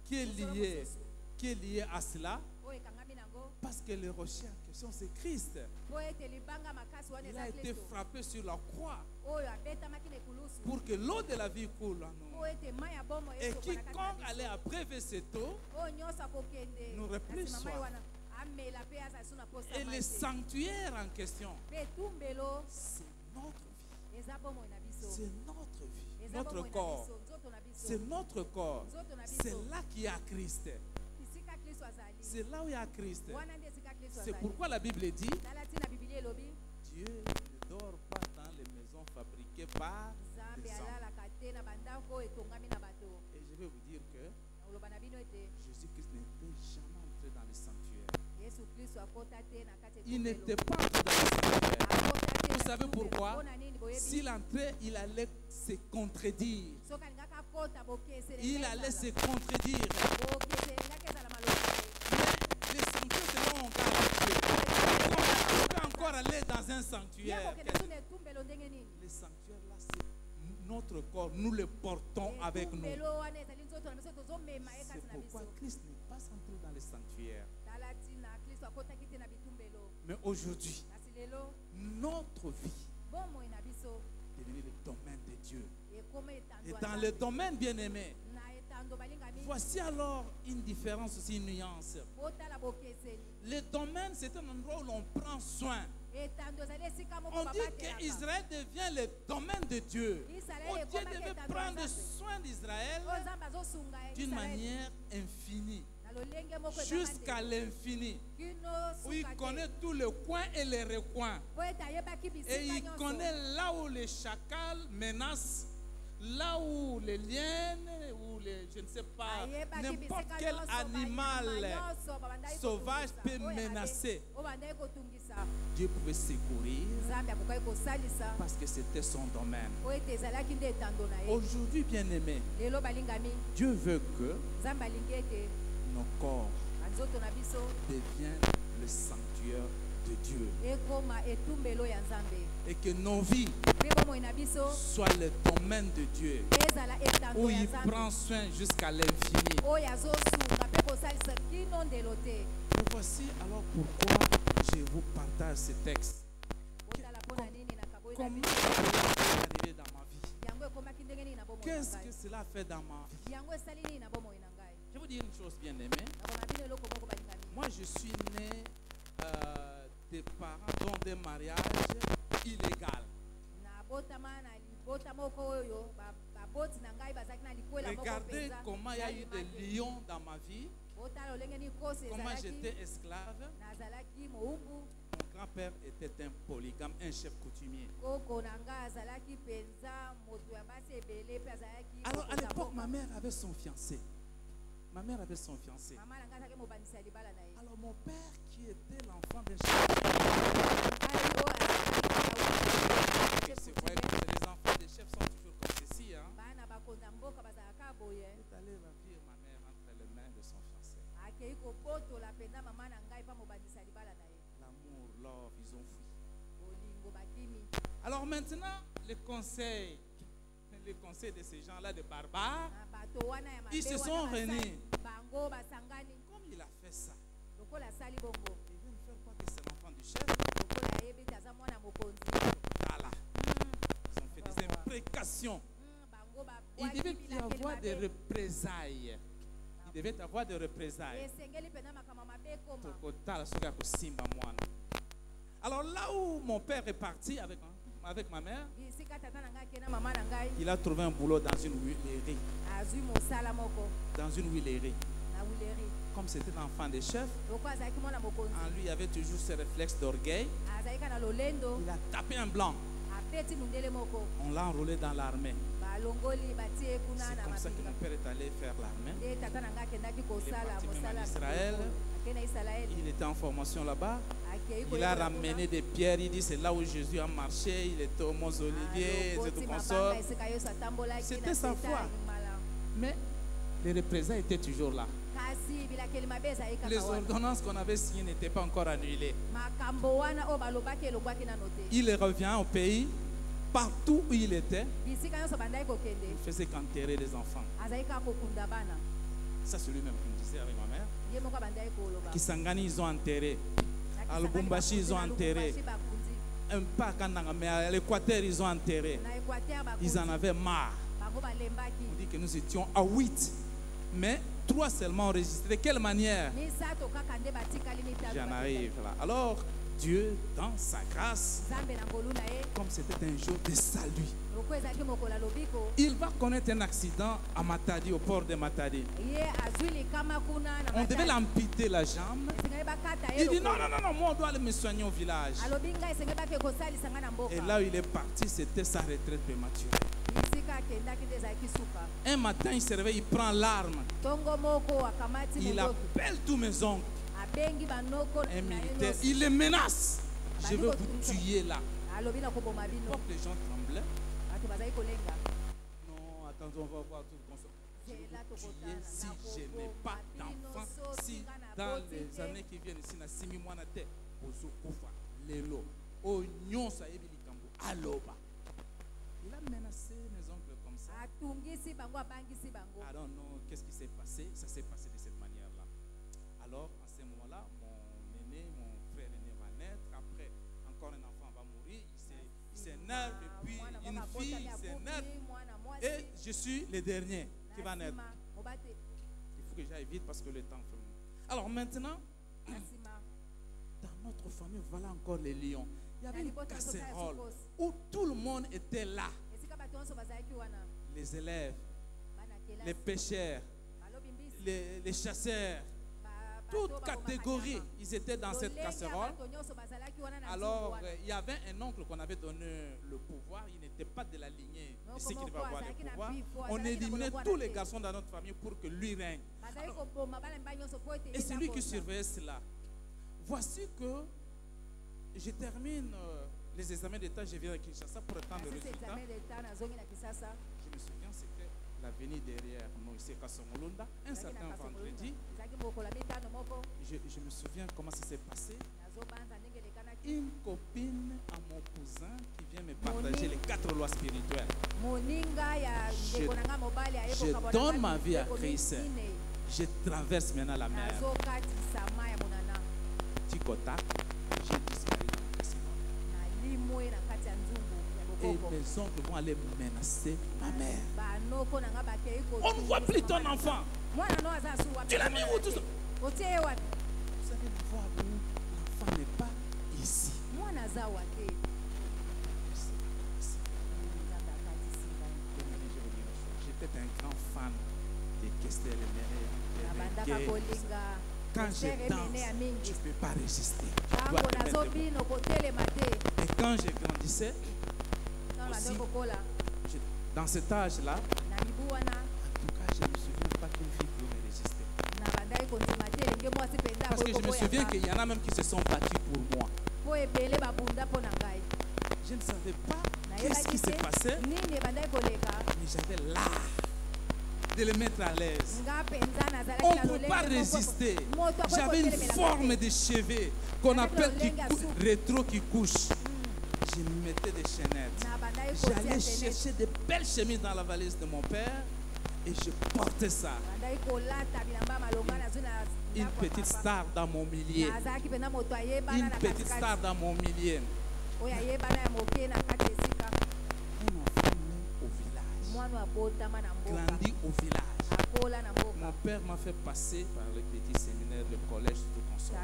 [SPEAKER 2] qui est liée à cela. Parce que le rocher en question, c'est Christ. Il a été frappé sur la croix pour que l'eau de la vie coule en nous. Et quiconque allait abreuver cette eau n'aurait plus soif. Et Les sanctuaires en question, c'est notre vie. C'est notre vie, notre corps. C'est notre corps. C'est là qu'il y a Christ. C'est là où il y a Christ. C'est pourquoi la Bible dit, Dieu ne dort pas dans les maisons fabriquées par des hommes. Et je vais vous dire que Jésus-Christ n'était jamais entré dans les sanctuaires. Il n'était pas entré dans les sanctuaires. Vous savez pourquoi? S'il entrait, il allait se contredire. Il allait se contredire. Mais les sanctuaires, c'est là où on garde. On peut encore aller dans un sanctuaire. Les sanctuaires là, c'est notre corps. Nous le portons avec nous. C'est pourquoi Christ n'est pas entré dans les sanctuaires. Mais aujourd'hui, notre vie est devenue le domaine de Dieu. Et dans le domaine bien-aimé, voici alors une différence aussi, une nuance. Le domaine, c'est un endroit où l'on prend soin. On dit qu'Israël devient le domaine de Dieu. Oh, Dieu devait prendre soin d'Israël d'une manière infinie, jusqu'à l'infini, où il connaît tous les coins et les recoins. Et il connaît là où les chacals menacent, là où les liènes, ou les, je ne sais pas, n'importe quel animal sauvage peut menacer. Dieu pouvait secourir parce que c'était son domaine. Aujourd'hui, bien-aimés, Dieu veut que nos corps deviennent le sanctuaire de Dieu et que nos vies soient le domaine de Dieu où il prend soin jusqu'à l'infini. Et voici alors pourquoi je vous partage ce texte. Comment c'est arrivé dans ma vie? Qu'est-ce que cela fait dans ma vie? Je vais vous dire une chose, bien aimé. Moi, je suis né des parents dont des mariages illégaux. Regardez comment il y a eu des lions dans ma vie. Comment j'étais esclave. Mon grand-père était un polygame, un chef coutumier. Alors à l'époque, ma mère avait son fiancé. Ma mère avait son fiancé. Alors mon père, qui était l'enfant d'un chef, c'est vrai que les enfants des chefs sont toujours comme ceci. Hein? Il est allé ravir ma mère entre les mains de son fiancé. L'amour, l'or, ils ont fui. Alors maintenant, les conseils de ces gens-là, de barbares, ils se sont réunis. Comme il a fait ça, ils viennent faire quoi que c'est l'enfant du chef? Voilà. Ils ont fait des imprécations. Il devait y avoir des représailles. Il devait y avoir des représailles. Alors là où mon père est parti avec ma mère, il a trouvé un boulot dans une huilerie. Dans une huilerie. Comme c'était l'enfant des chefs, en lui il avait toujours ce réflexe d'orgueil. Il a tapé un blanc. On l'a enrôlé dans l'armée. C'est comme ça que mon père est allé faire l'armée. Il est parti même en Israël. Il était en formation là-bas. Il a ramené des pierres. Il dit c'est là où Jésus a marché. Il était au Mont Olivier. Et tout consort. C'était sa foi. Mais les représailles étaient toujours là. Les ordonnances qu'on avait signées n'étaient pas encore annulées. Il revient au pays. Partout où il était, il faisait qu'enterrer des enfants. Ça, c'est lui-même qui me disait avec ma mère. Kisangani, ils ont enterré. À Lubumbashi, ils ont enterré. Un pack à l'Équateur, ils ont enterré. Ils en avaient marre. On dit que nous étions à 8. Mais 3 seulement enregistrés. De quelle manière? J'en arrive là. Alors, Dieu, dans sa grâce, comme c'était un jour de salut, il va connaître un accident à Matadi, au port de Matadi. On devait l'amputer la jambe. Il dit non, moi on doit aller me soigner au village. Et là où il est parti, c'était sa retraite prématurée. Un matin, il se réveille, il prend l'arme. Il appelle tous mes oncles. Un militaire, il les menace. Je veux vous tuer là. Pourquoi les gens tremblaient? Non, attendez, on va voir tout le concept. Je vais vous tuer si je n'ai pas d'enfant. Si dans les années qui viennent ici, na simi mwana te, ozokufa lelo. Onyon sa yebi likambo. Aloba. Il a menacé mes oncles comme ça. I don't know qu'est-ce qui s'est passé. Ça s'est passé de cette manière-là. Alors, à ce moment-là, mon aîné, mon frère aîné va naître. Après, encore un enfant va mourir. Il s'énerve. Et puis, une fille s'énerve. Et je suis le dernier qui va naître. Il faut que j'aille vite parce que le temps fait. Alors maintenant, dans notre famille, voilà encore les lions. Il y avait une casserole où tout le monde était là. Les élèves, les pêcheurs, les chasseurs, toutes catégories, ils étaient dans cette casserole. Alors, il y avait un oncle qu'on avait donné le pouvoir. Il n'était pas de la lignée de ceux qui devaient avoir le pouvoir. On éliminait tous les garçons dans notre famille pour que lui règne. Alors, et c'est lui qui surveillait cela. Voici que je termine les examens d'État, je viens à Kinshasa pour attendre le résultat. Je me souviens, c'était l'avenue derrière nous ici à Kasongolunda, un certain vendredi. Je me souviens comment ça s'est passé. Une copine à mon cousin qui vient me partager les 4 lois spirituelles. Je donne ma vie à Christ. Je traverse maintenant la mer. Tikota, j'ai disparu dans le casino. Et mes oncles vont aller menacer ma mère. On ne voit plus ton enfant. Tu l'as mis où tout ça? Vous savez voir où l'enfant n'est pas ici. J'étais un grand fan de Kester et Méré. Quand je danse, je ne peux pas résister. Et quand je grandissais, aussi, dans cet âge-là, en tout cas, je ne me souviens pas qu'une fille pouvait résister. Parce que je me souviens qu'il y en a même qui se sont battus pour moi. Je ne savais pas qu'est-ce qui se passait, mais j'avais l'art de les mettre à l'aise. On ne peut pas résister. J'avais une forme de cheveux qu'on appelle rétro qui couche. Je mettais des chaînettes. J'allais chercher de belles chemises dans la valise de mon père et je portais ça. Une petite star dans mon millier. Une petite star dans mon millier. Un enfant né au village. Grandi au village. Mon père m'a fait passer par le petit séminaire, le collège, tout consort.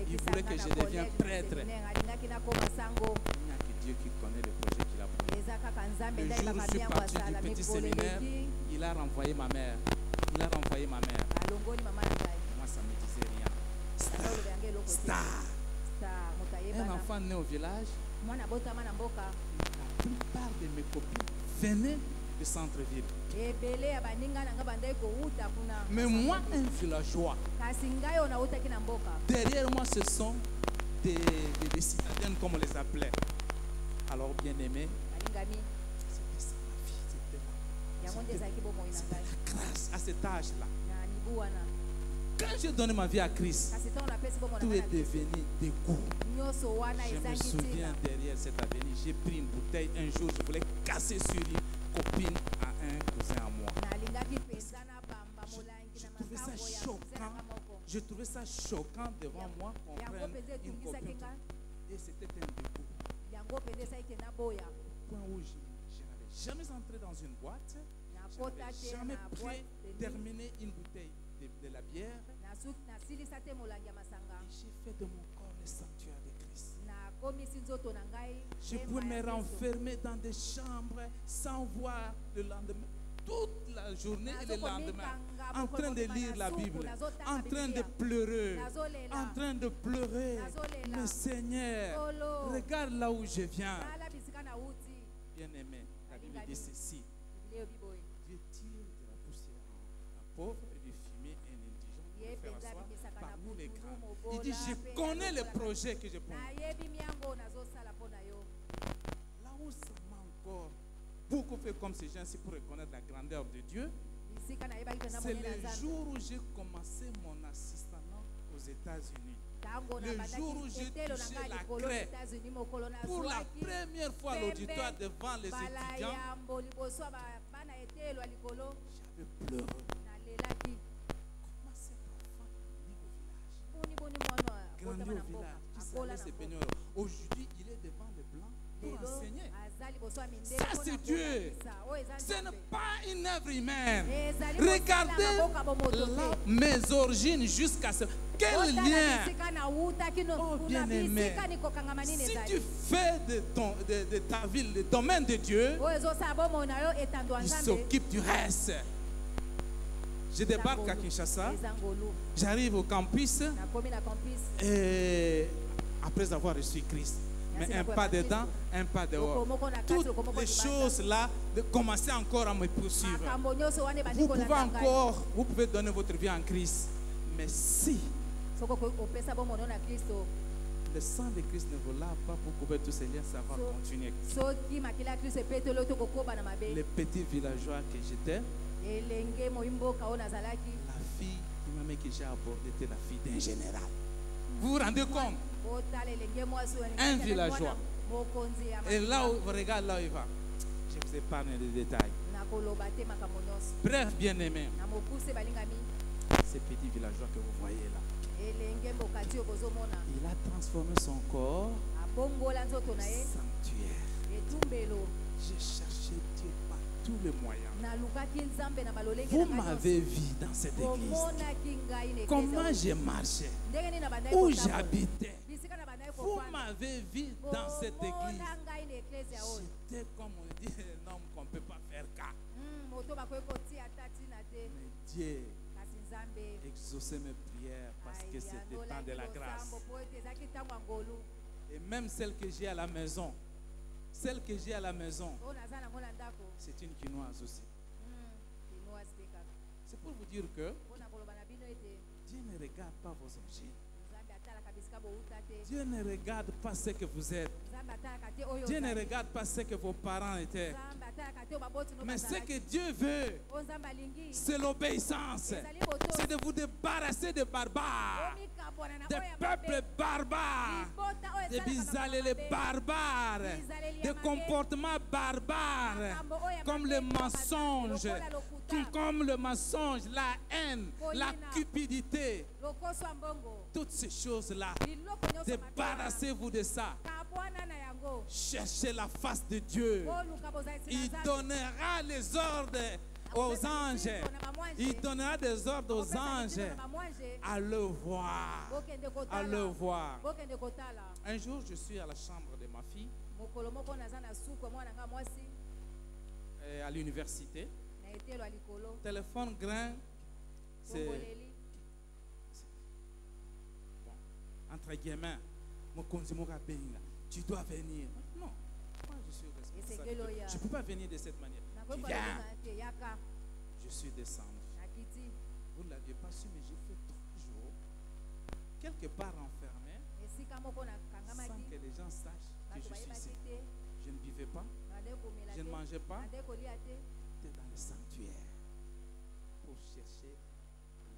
[SPEAKER 2] Il voulait que je devienne prêtre. Il n'y a que Dieu qui connaît le projet qu'il a pour moi. Le jour où je suis parti du petit séminaire, il a renvoyé ma mère. Moi, ça ne me disait rien. Star. Un enfant né au village. La plupart de mes copines venaient du centre-ville. Mais moi, un villageois, derrière moi, ce sont des citadins, comme on les appelait. Alors, bien aimé, c'était ça la vie. C'était la grâce à cet âge-là. Quand j'ai donné ma vie à Christ, tout est devenu des goûts. Je me souviens derrière cette avenue, j'ai pris une bouteille. Un jour, je voulais casser sur une copine à un cousin à moi. Je trouvais ça choquant. Je trouvais ça choquant devant moi qu'on prenne une copine. Et c'était un dégoût. Point où je n'avais jamais entré dans une boîte. Je n'avais jamais pris, terminé une bouteille de la bière. Et j'ai fait de mon corps le sanctuaire de Christ. Je pouvais me renfermer dans des chambres sans voir le lendemain. Toute la journée et le lendemain, en train de lire la Bible, en train de pleurer, en train de pleurer. Mais Seigneur, regarde là où je viens. Bien-aimé, la Bible dit ceci. Dieu tire de la poussière un pauvre et du fumier un indigent pour faire asseoir parmi les grands. Il dit, je connais le projet que je prends. Là où ça m'a encore beaucoup fait comme ces gens-ci pour reconnaître la grandeur de Dieu, c'est le jour où j'ai commencé mon assistanat aux États-Unis. Le jour où j'ai touché la craie pour la première fois à l'auditoire devant les étudiants, j'avais pleuré. Comment cet enfant est venu au village? Grandi au village, qui s'allait se baigner. Aujourd'hui, il est devant les Blancs pour enseigner. Ça, c'est Dieu. Ce n'est pas une œuvre humaine. Regardez là, mes origines jusqu'à ce. Quel lien! Oh, bien-aimé, si tu fais de ta ville le domaine de Dieu, il s'occupe du reste. Je débarque à Kinshasa, j'arrive au campus et après avoir reçu Christ, mais un pas dedans, un pas dehors. Toutes les choses là, de commencer encore à me poursuivre. Vous pouvez donner votre vie en Christ, mais si le sang de Christ ne vous lave pas pour couper tous ces liens, ça va continuer. Le petit villageois que j'étais, la fille que j'ai abordée était la fille d'un général. Vous vous rendez compte? Un villageois. Et là où vous regardez, là où il va. Je vous épargne les détails. Bref, bien-aimé, ces petits villageois que vous voyez là, il a transformé son corps en sanctuaire. J'ai cherché Dieu par tous les moyens. Vous m'avez vu dans cette église. Comment j'ai marché, où j'habitais. Vous m'avez vu dans cette église. J'étais, comme on dit, un homme qu'on ne peut pas faire cas. Mais Dieu exaucer mes prières parce que c'était le temps de la grâce. Et même celle que j'ai à la maison, c'est une quinoise aussi. C'est pour vous dire que Dieu ne regarde pas vos origines. Dieu ne regarde pas ce que vous êtes. Dieu ne regarde pas ce que vos parents étaient. Mais ce que Dieu veut, c'est l'obéissance. C'est de vous débarrasser des barbares, des peuples barbares, des bisalés barbares, des comportements barbares, comme le mensonge, la haine, la cupidité. Toutes ces choses-là, débarrassez-vous de ça. Cherchez la face de Dieu. Il donnera les ordres aux anges. Il donnera des ordres aux anges à le voir. À le voir. Un jour, je suis à la chambre de ma fille à l'université. Téléphone grince. C'est entre guillemets, tu dois venir. Non, moi je suis responsable. Je ne peux pas venir de cette manière. Viens. Je suis descendu. Vous ne l'aviez pas su, mais j'ai fait 3 jours quelque part enfermé sans que les gens sachent que je suis ici. Je ne vivais pas, je ne mangeais pas. J'étais dans le sanctuaire pour chercher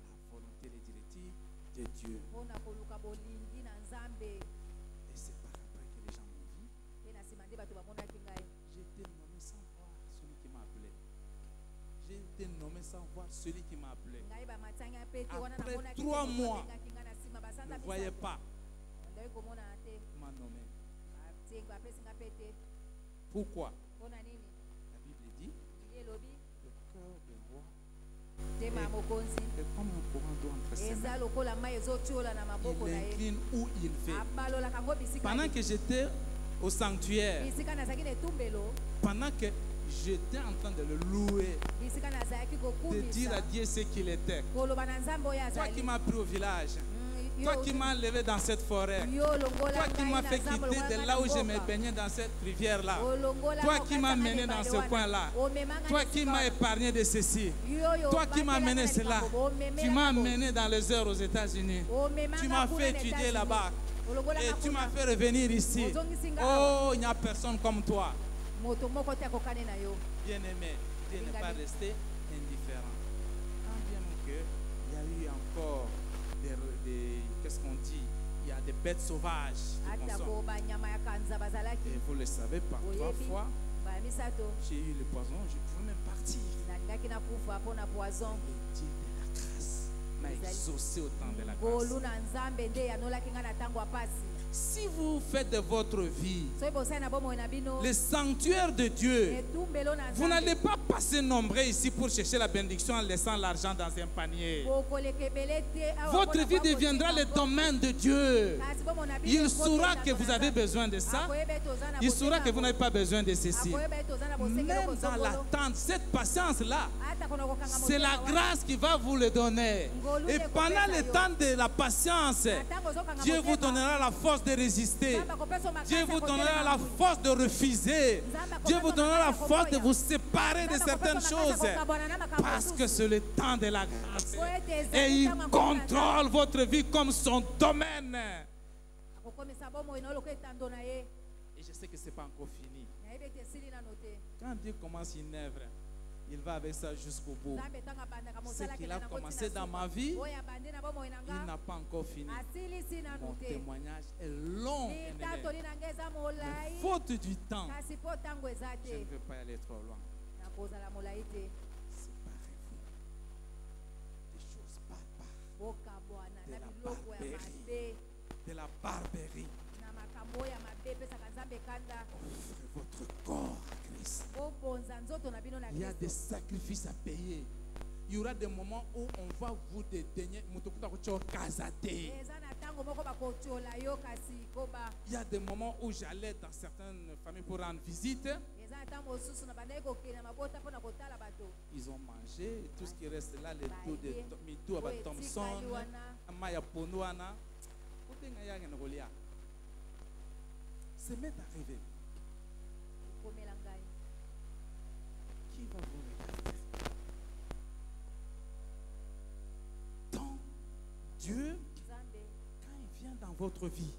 [SPEAKER 2] la volonté, les directives de Dieu. Et c'est par après que les gens m'ont vu. J'ai été nommé sans voir celui qui m'a appelé. J'ai été nommé sans voir celui qui m'a appelé. Après 3 mois, ne voyez pas. Il m'a nommé. Pourquoi? La Bible dit le cœur du roi Et comme un courant d'eau entre ses mains, il incline où il veut. Pendant que j'étais au sanctuaire, pendant que j'étais en train de le louer, de dire à Dieu ce qu'il était. Toi qui m'as pris au village, toi qui m'as enlevé dans cette forêt, toi qui m'as fait quitter de là où je me baignais dans cette rivière-là, toi qui m'as mené dans ce coin-là, toi qui m'as épargné de ceci, toi qui m'as mené cela, tu m'as mené dans les heures aux États-Unis, tu m'as fait étudier là-bas et tu m'as fait revenir ici. Oh, il n'y a personne comme toi. Bien-aimé, Dieu n'est pas resté indifférent. Quand bien qu'il y a eu encore qu'est-ce qu'on dit? Il y a des bêtes sauvages. Et vous le savez, par 3 fois, j'ai eu le poison, je pouvais même partir. Le Dieu de la grâce m'a exaucé au temps de la grâce. Si vous faites de votre vie le sanctuaire de Dieu, vous n'allez pas passer nombreux ici pour chercher la bénédiction en laissant l'argent dans un panier. Votre vie deviendra le domaine de Dieu. Il saura que vous avez besoin de ça. Il saura que vous n'avez pas besoin de ceci. Même dans l'attente, cette patience-là, c'est la grâce qui va vous le donner. Et pendant le temps de la patience, Dieu vous donnera la force de résister. Dieu vous donnera la force de refuser. Dieu vous donnera la force de vous séparer de certaines choses. Parce que c'est le temps de la grâce. Et il contrôle votre vie comme son domaine. Et je sais que ce n'est pas encore fini. Quand Dieu commence une œuvre, il va avec ça jusqu'au bout. Ce qu'il a commencé dans ma vie, il n'a pas encore fini. Mon témoignage est long. Faute du temps, je ne veux pas aller trop loin. Séparez-vous des choses barbares, de la barbarie. Offrez votre corps à Christ. Il y a des sacrifices à payer. Il y aura des moments où on va vous dédaigner. Il y a des moments où j'allais dans certaines familles pour rendre visite. Ils ont mangé tout ce qui reste là, les dos de Mitou, Thompson, Maya Ponouana. C'est m'est arrivé. Qui va vous regarder? Donc, Dieu, quand il vient dans votre vie,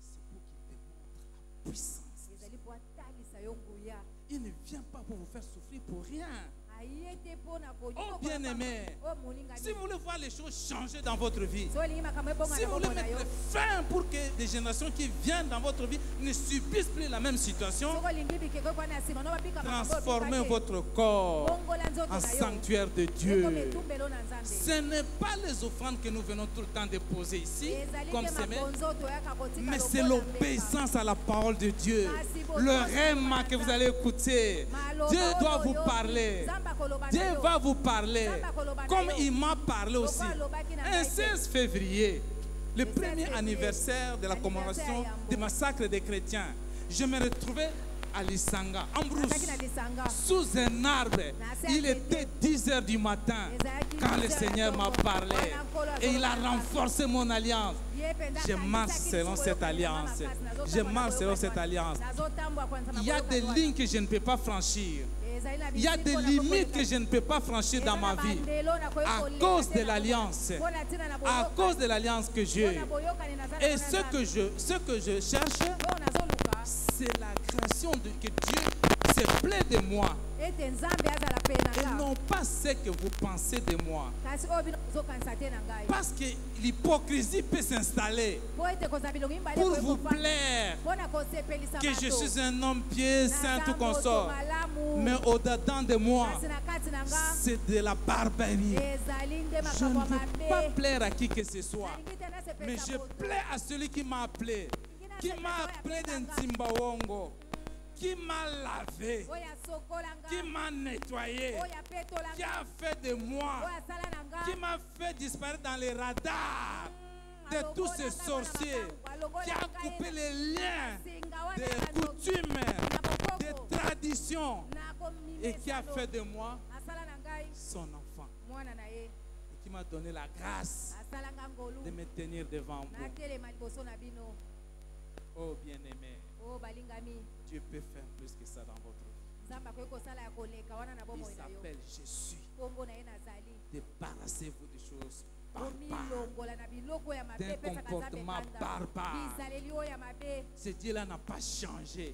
[SPEAKER 2] c'est pour qu'il démontre la puissance. Il ne vient pas pour vous faire souffrir pour rien. Oh bien-aimé, si vous voulez voir les choses changer dans votre vie, si vous voulez mettre fin pour que des générations qui viennent dans votre vie ne subissent plus la même situation, transformez votre corps en sanctuaire de Dieu. Ce n'est pas les offrandes que nous venons tout le temps déposer ici, comme mais c'est l'obéissance à la parole de Dieu. Le rhéma que vous allez écouter, Dieu doit vous parler. Dieu va vous parler comme il m'a parlé aussi. Un 16 février, le premier anniversaire de la commémoration du massacre des chrétiens, je me retrouvais à Lisanga, en brousse, sous un arbre. Il était 10 h du matin quand le Seigneur m'a parlé et il a renforcé mon alliance. Je marche selon cette alliance. Je marche selon cette alliance. Il y a des lignes que je ne peux pas franchir. Il y a des limites que je ne peux pas franchir dans ma vie à cause de l'alliance. À cause de l'alliance que j'ai. Et ce que je cherche, c'est la création que Dieu se plaît de moi. Et non pas ce que vous pensez de moi. Parce que l'hypocrisie peut s'installer pour vous plaire que je suis un homme pieux, saint, tout consort. Mais au-dedans de moi, c'est de la barbarie. Je ne veux pas plaire à qui que ce soit, mais je plais à celui qui m'a appelé. Qui m'a appelé d'un Timbawongo, qui m'a lavé, qui m'a nettoyé, qui a fait de moi, qui m'a fait disparaître dans les radars de tous ces sorciers, qui a coupé les liens des coutumes, des traditions, et qui a fait de moi son enfant, et qui m'a donné la grâce de me tenir devant vous. Oh bien-aimé, Dieu peut faire plus que ça dans votre vie. Il s'appelle Jésus. Débarrassez-vous des choses barbares, d'un comportement barbare. Ce Dieu-là n'a pas changé.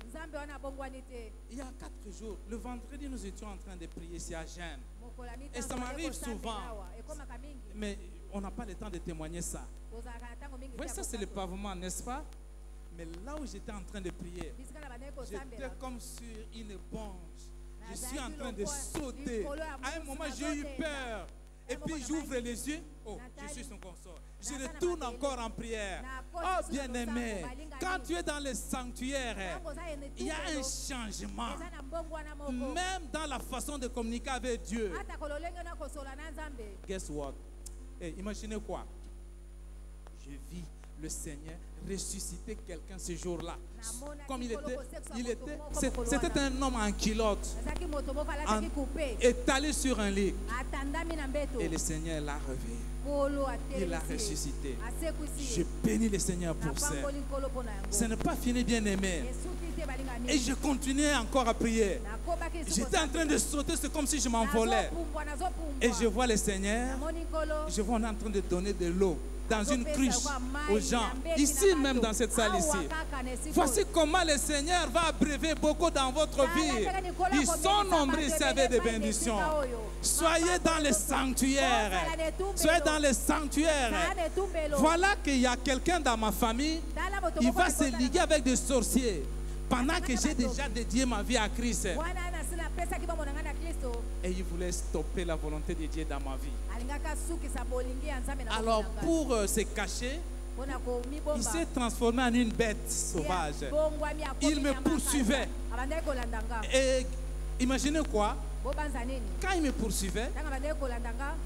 [SPEAKER 2] Il y a 4 jours, le vendredi, nous étions en train de prier ici à Gênes. Et ça m'arrive souvent, mais on n'a pas le temps de témoigner ça. Vous voyez, ça c'est le pavement, n'est-ce pas? Mais là où j'étais en train de prier, j'étais comme sur une éponge. Je suis en train de sauter. À un moment, j'ai eu peur. Et puis j'ouvre les yeux. Oh, je suis son consort. Je retourne encore en prière. Oh, bien-aimé, quand tu es dans le sanctuaire, il y a un changement. Même dans la façon de communiquer avec Dieu. Guess what? Hey, imaginez quoi? Je vis le Seigneur ressusciter quelqu'un ce jour-là. Comme c'était un homme en culotte, étalé sur un lit. Et le Seigneur l'a réveillé. Il l'a ressuscité. Je bénis le Seigneur pour ça. Ce n'est pas fini, bien-aimé. Et je continuais encore à prier. J'étais en train de sauter, c'est comme si je m'envolais. Et je vois le Seigneur. Je vois on est en train de donner de l'eau dans une cruche aux gens, ici même dans cette salle ici. Voici comment le Seigneur va abréver beaucoup dans votre vie. Ils sont nombreux ici avec des bénédictions. Soyez dans les sanctuaires. Soyez dans les sanctuaires. Voilà qu'il y a quelqu'un dans ma famille, il va se liguer avec des sorciers pendant que j'ai déjà dédié ma vie à Christ. Et il voulait stopper la volonté de Dieu dans ma vie. Alors pour se cacher, il s'est transformé en une bête sauvage. Il me poursuivait. Et imaginez quoi? Quand il me poursuivait,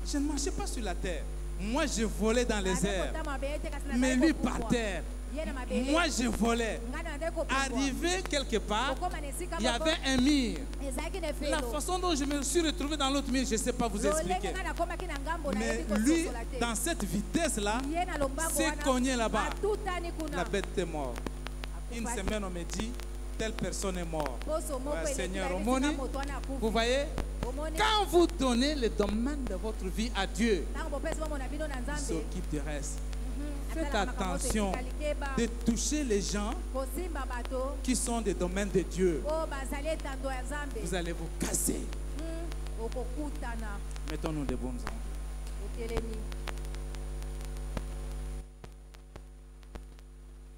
[SPEAKER 2] je ne marchais pas sur la terre. Moi, je volais dans les airs. Mais lui par terre. Moi, je volais. Arrivé quelque part, il y avait un mur. La façon dont je me suis retrouvé dans l'autre mur, je ne sais pas vous expliquer. Mais lui, dans cette vitesse-là, s'est cogné là-bas. La bête est morte. Une semaine, on me dit, telle personne est morte. Ouais, Seigneur, Omoni, vous voyez, quand vous donnez le domaine de votre vie à Dieu, il s'occupe du reste. Faites attention de toucher les gens qui sont des domaines de Dieu. Vous allez vous casser. Mettons-nous des bons endroits.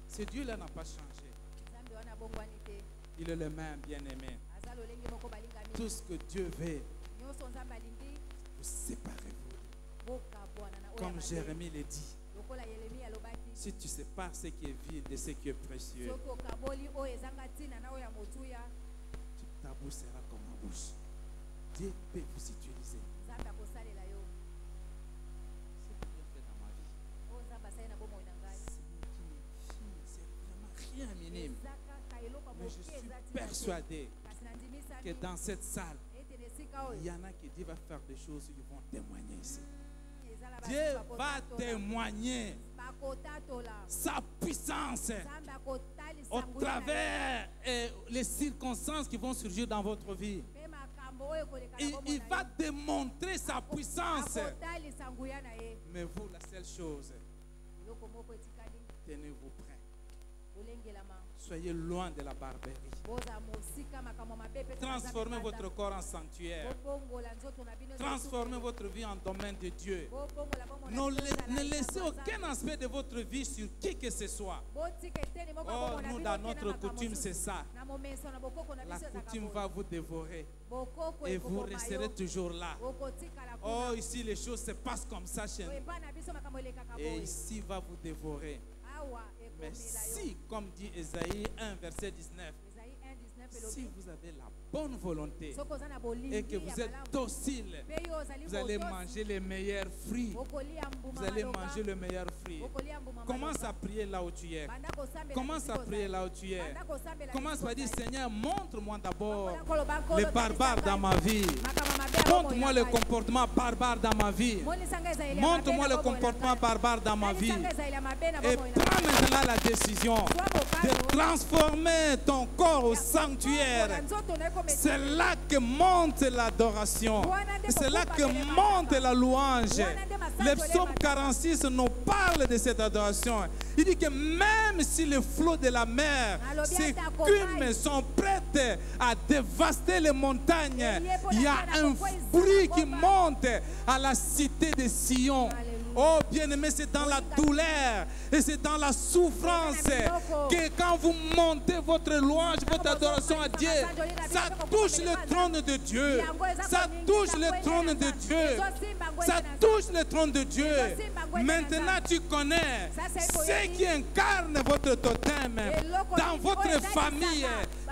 [SPEAKER 2] Ce Dieu-là n'a pas changé. Il est le même, bien-aimé. Tout ce que Dieu veut, vous séparez-vous. Comme Jérémie l'a dit. Si tu sépares ce qui est vide de ce qui est précieux, ta bouche sera comme ma bouche. Dieu peut vous utiliser. C'est ce que Dieu fait dans ma vie. C'est vraiment rien minime. Mais je suis persuadé que dans cette salle, il y en a qui Dieu va faire des choses, ils vont témoigner ici. Dieu va témoigner sa puissance au travers les circonstances qui vont surgir dans votre vie. Il va démontrer sa puissance. Mais vous, la seule chose, tenez-vous prêts. Soyez loin de la barbarie. Transformez votre corps en sanctuaire. Transformez votre vie en domaine de Dieu. Ne laissez aucun aspect de votre vie sur qui que ce soit. Oh, nous, dans notre coutume, c'est ça. La coutume va vous dévorer. Et vous resterez toujours là. Oh, ici, les choses se passent comme ça chez nous. Et ici, va vous dévorer. Mais si, comme dit Ésaïe 1, verset 19, Si vous avez la bonne volonté et que vous êtes docile, vous allez manger les meilleurs fruits. Vous allez manger le meilleur fruit. Commence à prier là où tu es. Commence à prier là où tu es. Commence à dire, Seigneur, montre-moi d'abord les barbares dans ma vie. Montre-moi le comportement barbare dans ma vie. Montre-moi le comportement barbare dans ma vie. Et prends maintenant la décision de transformer ton corps au sanctuaire. C'est là que monte l'adoration. C'est là que monte la louange. Le psaume 46 nous parle de cette adoration. Il dit que même si les flots de la mer s'écument, sont prêts à dévaster les montagnes, il y a un bruit qui monte à la cité de Sion. Oh bien-aimé, c'est dans la douleur et c'est dans la souffrance que quand vous montez votre louange, votre adoration à Dieu, ça touche le trône de Dieu. Ça touche le trône de Dieu. Ça touche le trône de Dieu. Maintenant tu connais ce qui incarne votre totem dans votre famille.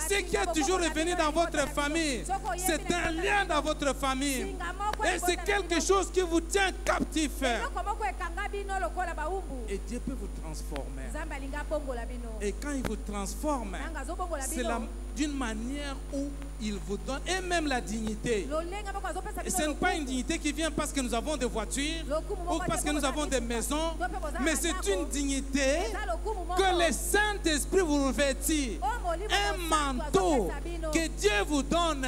[SPEAKER 2] Ce qui est toujours revenu dans votre famille, c'est un lien dans votre famille. Et c'est quelque chose qui vous tient captif. Et Dieu peut vous transformer. Et quand il vous transforme, c'est d'une manière où il vous donne, et même la dignité. Et ce n'est pas une dignité qui vient parce que nous avons des voitures ou parce que nous avons des maisons, mais c'est une dignité que le Saint-Esprit vous revêtit. Un manteau que Dieu vous donne,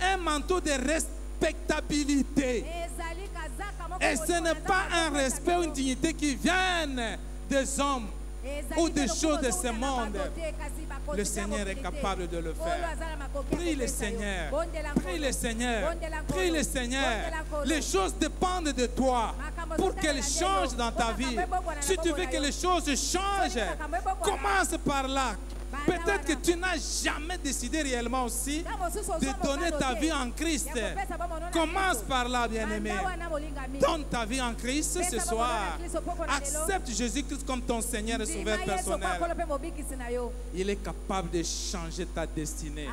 [SPEAKER 2] un manteau de respectabilité. Et ce n'est pas un respect ou une dignité qui viennent des hommes ou des choses de ce monde. Le Seigneur est capable de le faire. Prie le Seigneur. Prie le Seigneur. Prie le Seigneur. Les choses dépendent de toi pour qu'elles changent dans ta vie. Si tu veux que les choses changent, commence par là. Peut-être que tu n'as jamais décidé réellement aussi de donner ta vie en Christ. Commence par là, bien-aimé. Donne ta vie en Christ ce soir. Accepte Jésus-Christ comme ton Seigneur et Sauveur personnel. Il est capable de changer ta destinée.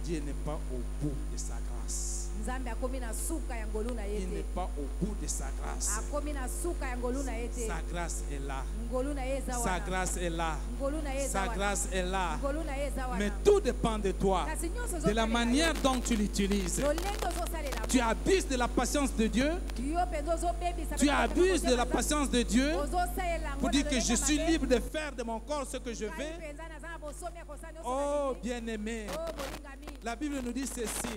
[SPEAKER 2] Dieu n'est pas au bout de sa grâce. Il n'est pas au bout de sa grâce. Sa grâce est là. Sa grâce est là. Sa grâce est là. Mais tout dépend de toi, de la manière dont tu l'utilises. Tu abuses de la patience de Dieu. Tu abuses de la patience de Dieu pour dire que je suis libre de faire de mon corps ce que je veux. Oh bien-aimé, la Bible nous dit ceci: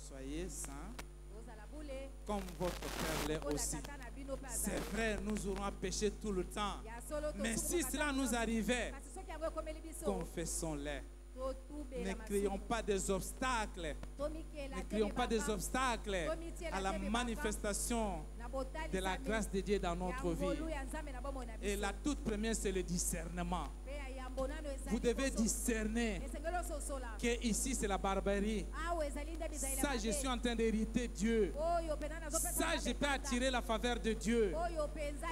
[SPEAKER 2] soyez saints comme votre Père l'est aussi. C'est vrai, nous aurons à pécher tout le temps. Mais si cela nous arrivait, confessons-les. Ne créons pas des obstacles. Ne créons pas des obstacles à la manifestation de la grâce de Dieu dans notre vie. Et la toute première, c'est le discernement. Vous devez discerner que ici c'est la barbarie. Ça, je suis en train d'hériter Dieu. Ça, je peux attirer la faveur de Dieu.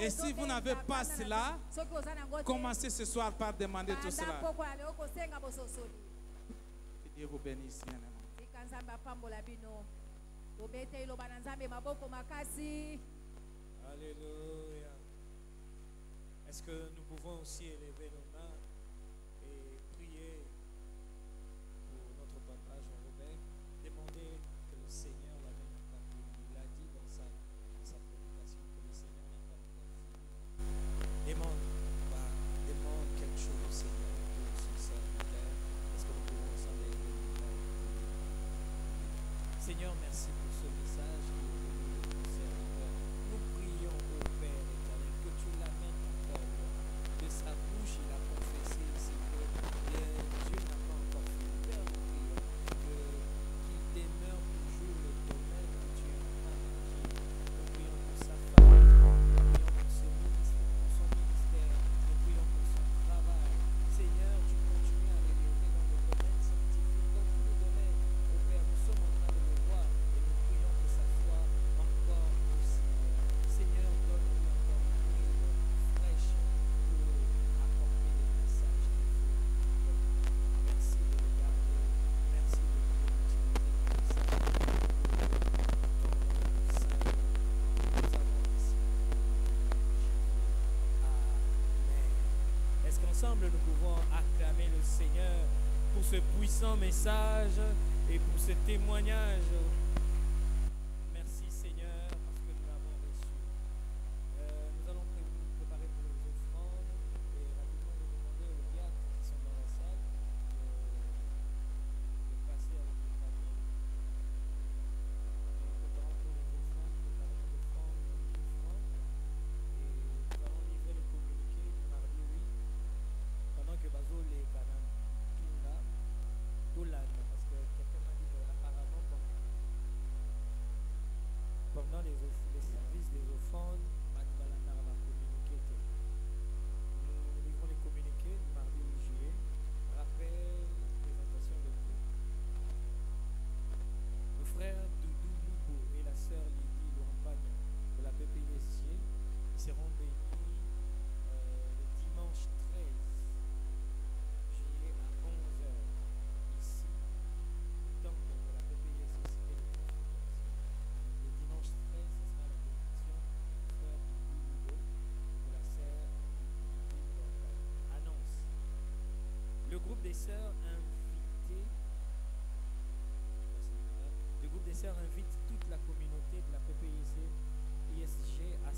[SPEAKER 2] Et si vous n'avez pas cela, commencez ce soir par demander tout cela. Que Dieu vous bénisse,
[SPEAKER 3] Alléluia. Est-ce que nous pouvons aussi élever nos mains et prier pour notre papa Jean-Robert, demander que le Seigneur l'amène à partir. Il a dit dans sa prédication que le Seigneur n'a pas encore fini. Demande quelque chose au Seigneur pour son serviteur. Est-ce que nous pouvons s'en élever? Seigneur, merci pour ce message qui est venu de ton serviteur. Nous prions au Père éternel que tu l'amènes encore de sa bouche. Il a confessé ici que Dieu n'a pas encore fini. Père, nous prions qu'il demeure toujours le domaine que tu es en train d'agir. Nous prions pour sa famille, nous prions pour son ministère, nous prions pour son travail. Seigneur, tu continues à l'élever dans le domaine scientifique, dans tous les domaines. Au Père, nous sommes en train de le voir et nous ensemble, nous pouvons acclamer le Seigneur pour ce puissant message et pour ce témoignage. Merci Seigneur parce que nous l'avons reçu. Nous allons nous préparer pour les offrandes et rapidement nous demander aux diacres qui sont dans la salle de passer avec les familles. Nous préparons pour les offrandes, et nous allons livrer le communiqué du mardi 8 pendant que Bazo les canons parce que quelqu'un m'a dit qu'apparemment pendant les services des offrandes, Matbalandar va communiquer. Nous livrons les communiqués du mardi 8 juillet. Rappel, présentation de tout. Le frère Doudou Loubo et la sœur Lydie Lourampagne de la PPISG seront bénis le dimanche 13 juillet à 11h. Ici, au temple de la PPISG Cité de Transfiguration. Le dimanche 13, ce sera la bénédiction du frère Doudou Loubo et de la sœur Lydie Lourampagne. Annonce. Le groupe des sœurs invite toute la communauté de la PPISG à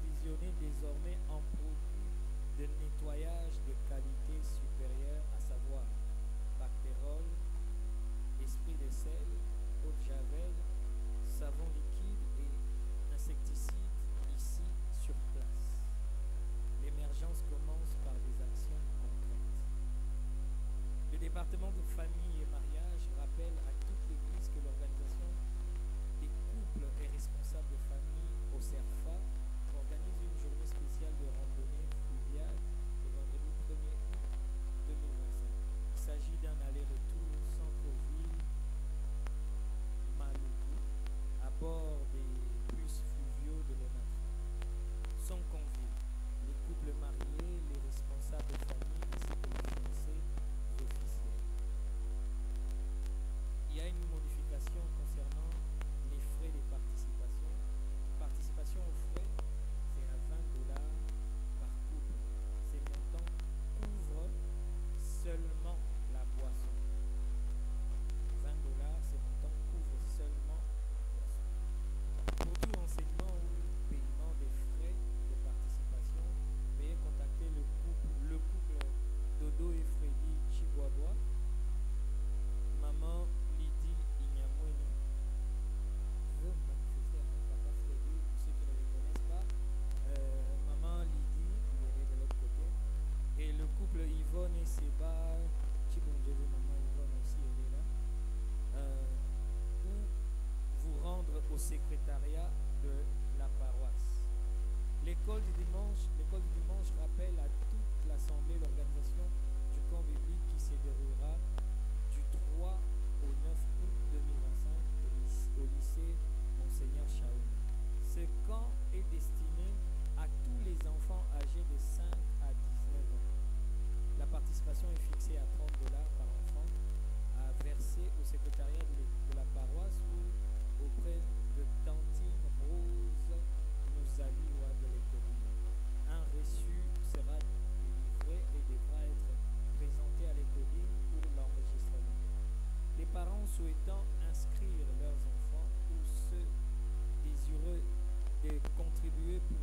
[SPEAKER 3] visionner désormais un produit de nettoyage de qualité supérieure, à savoir Bactérol, esprit de sel, eau de javel, savon liquide et insecticide ici sur place. L'émergence commence par des actions concrètes. Le département de famille et mariage rappelle à toute l'Église que l'organisation des couples et responsables de famille au CERFA organise une journée spéciale de randonnée fluviale le vendredi 1er août 2025. Il s'agit d'un aller-retour centre-ville Maluku à bord des bus fluviaux de l'ONATRA. Sont conviés les couples mariés, les responsables de famille ainsi que les fiancés officiels. Il y a une modification concernant les frais de participation. Participation aux frais, c'est à $20 par couple. Ces montants couvrent seulement la boisson. $20, ces montants couvrent seulement la boisson. Pour tout renseignement ou paiement des frais de participation, veuillez contacter le couple Dodo et Freddy Chibwabwa, maman Lydie Inyamweni. Je veux manifester avec papa Freddy, pour ceux qui ne le connaissent pas. Maman Lydie, elle est de l'autre côté. Et le couple Yvonne et Seba, j'ai vu maman Yvonne aussi, elle est là. Ou vous rendre au secrétariat de la paroisse. L'école du dimanche rappelle à toute l'assemblée l'organisation du camp biblique qui se déroulera du 3 au 9 août 2025 au lycée Monseigneur Chaouni. Ce camp est destiné à tous les enfants âgés de 5 à 19 ans. La participation est fixée à $30 par enfant à verser au secrétariat de la paroisse ou auprès de Tantine Rose Nouzaliwa de l'école. Un reçu sera délivré et devra être présenté à l'école pour l'enregistrement. Les parents souhaitant inscrire leurs enfants ou ceux désireux de contribuer pour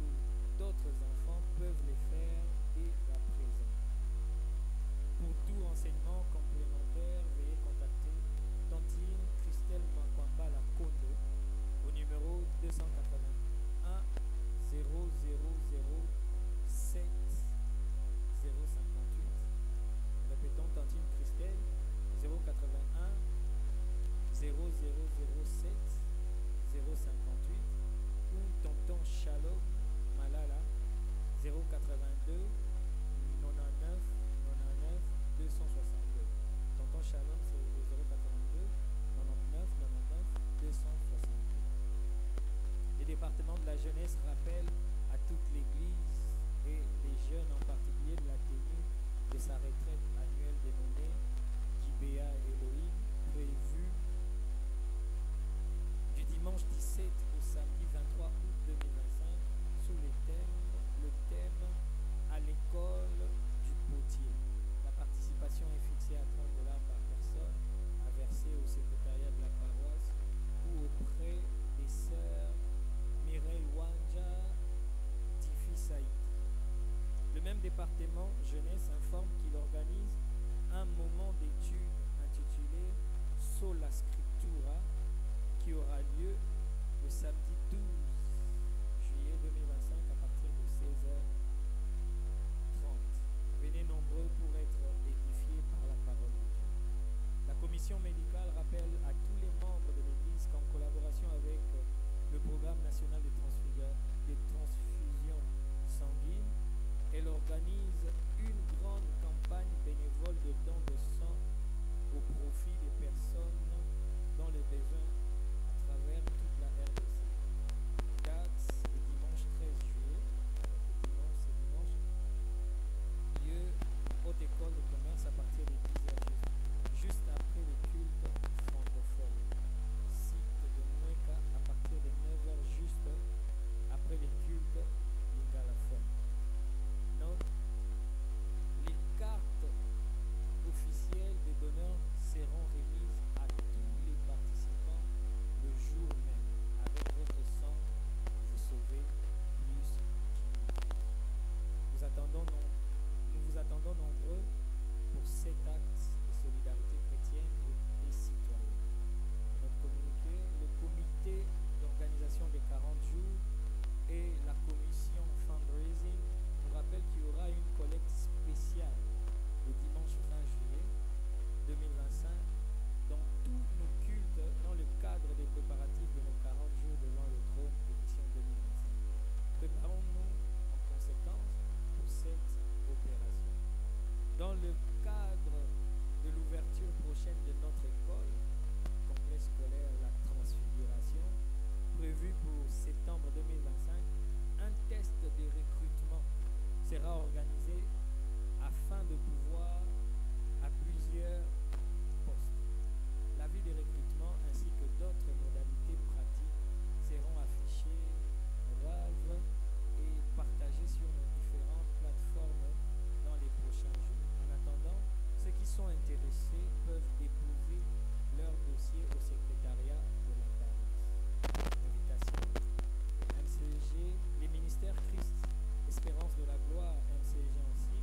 [SPEAKER 3] département jeunesse informe qu'il organise un moment d'étude intitulé Sola Scriptura qui aura lieu le samedi 12 juillet 2025 à partir de 16h30. Venez nombreux pour être édifiés par la parole de Dieu. La commission médicale rappelle à tous les membres de l'Église qu'en collaboration avec le programme national de transfusion sanguine, elle organise une grande campagne bénévole de dons de sang au profit des personnes dans les besoins à travers toute la RDC. Date le dimanche 13 juillet, lieu Haute École de Commerce à partir de 10h juste après le culte francophone. Site de Moueka à partir de 9h juste après le culte lingalaphone. Note, les cartes officielles des donneurs seront remises à tous les participants le jour même. Avec votre sang, vous sauvez plus qu'une vie. Nous vous attendons nombreux pour cet acte de solidarité chrétienne et citoyenne. Dans notre communiqué, le comité d'organisation des 40 jours et la commission fundraising nous rappellent qu'il y aura une collecte spéciale le dimanche 20 juillet 2025 dans tous nos cultes dans le cadre des préparatifs de nos 40 jours devant le trône édition 2025. Préparons-nous en conséquence pour cette opération. Dans le cadre de l'ouverture prochaine de notre école, complexe scolaire La Transfiguration, prévu pour septembre 2025, un test de recrutement sera organisé afin de pouvoir à plusieurs postes. L'avis de recrutement ainsi que d'autres modalités pratiques seront affichées orales et partagées sur nos différentes plateformes dans les prochains jours. En attendant, ceux qui sont intéressés peuvent déposer leur dossier au secrétariat de la paroisse. Invitation, MCG, les ministères Christ, Espérance de la Gloire, MCG aussi,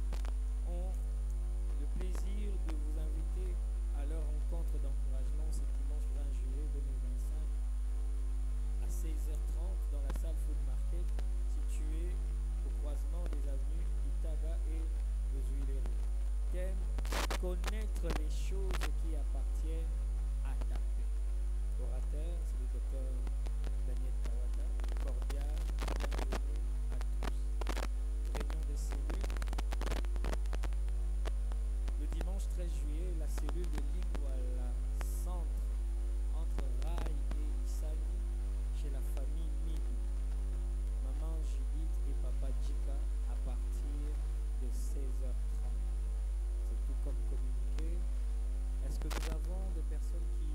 [SPEAKER 3] ont le plaisir de vous inviter à leur rencontre d'encouragement ce dimanche 20 juillet 2025 à 16h30 dans la salle Food Market située au croisement des avenues Itaga et de Zuilerie. Thème, connaître les choses qui appartiennent à ta paix. Orateur, c'est le docteur Daniel Kawata. Cordial, bienvenue à tous. Réunion des cellules. Le dimanche 13 juillet, la cellule de Lingwala Centre entre Rai et Isani chez la famille Midi. Maman Judith et papa Jika à partir de 16h30. C'est tout comme communiqué. Est-ce que nous avons des personnes qui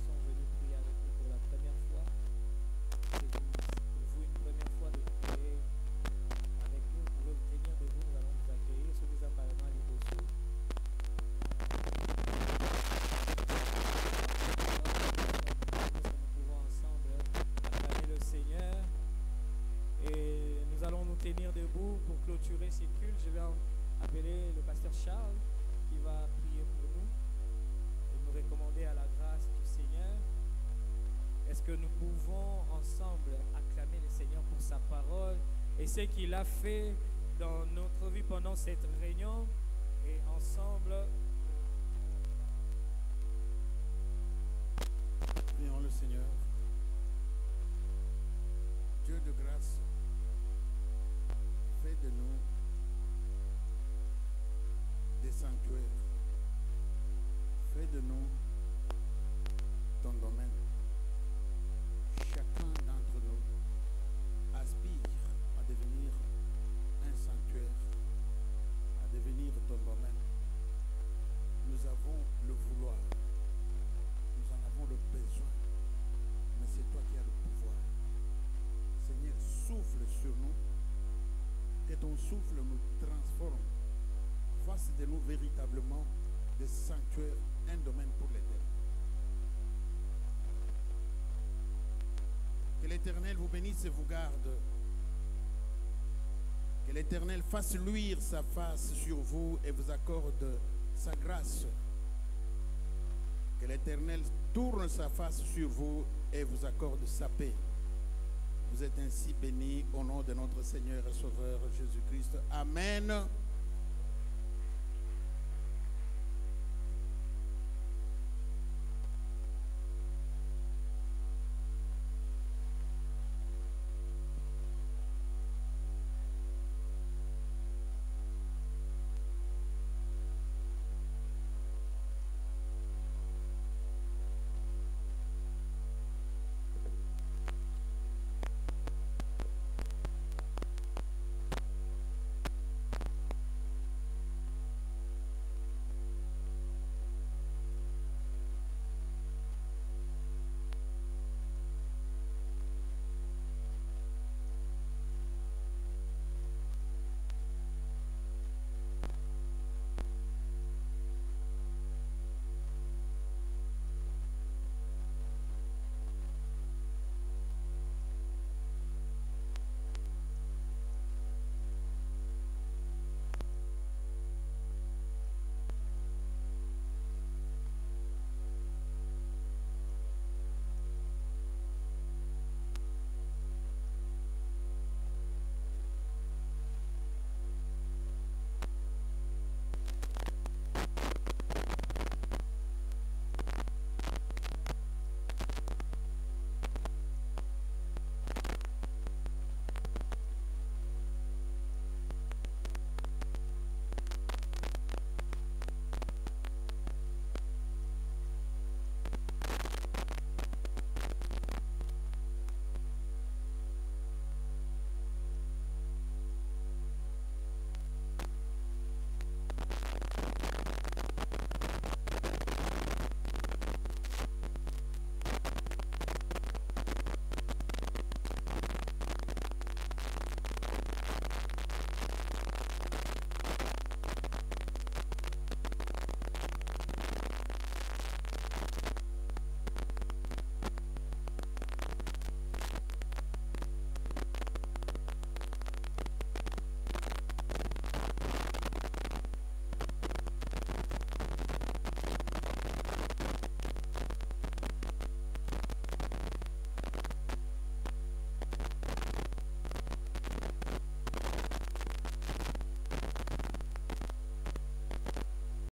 [SPEAKER 3] sont venues prier avec nous pour la première fois? C'est pour vous une première fois de prier avec nous. Vous pouvez vous tenir debout, nous allons vous accueillir. Ceux qui ont parlé les dossiers. Nous pouvons ensemble acclamer le Seigneur. Et nous allons nous tenir debout pour clôturer ces cultes. Je vais appeler le pasteur Charles qui va prier pour nous et nous recommander à la grâce du Seigneur. Est-ce que nous pouvons ensemble acclamer le Seigneur pour sa parole et ce qu'il a fait dans notre vie pendant cette réunion et ensemble
[SPEAKER 4] prions le Seigneur. Dieu de grâce, fais de nous des sanctuaires. Fais de nous ton domaine. Chacun d'entre nous aspire à devenir un sanctuaire, à devenir ton domaine. Nous avons le vouloir, nous en avons le besoin, mais c'est toi qui as le pouvoir. Seigneur, souffle sur nous, que ton souffle nous transforme, fasse de nous véritablement des sanctuaires, un domaine pour l'Éternel. Que l'Éternel vous bénisse et vous garde. Que l'Éternel fasse luire sa face sur vous et vous accorde sa grâce. Que l'Éternel tourne sa face sur vous et vous accorde sa paix. Vous êtes ainsi bénis au nom de notre Seigneur et Sauveur Jésus-Christ. Amen.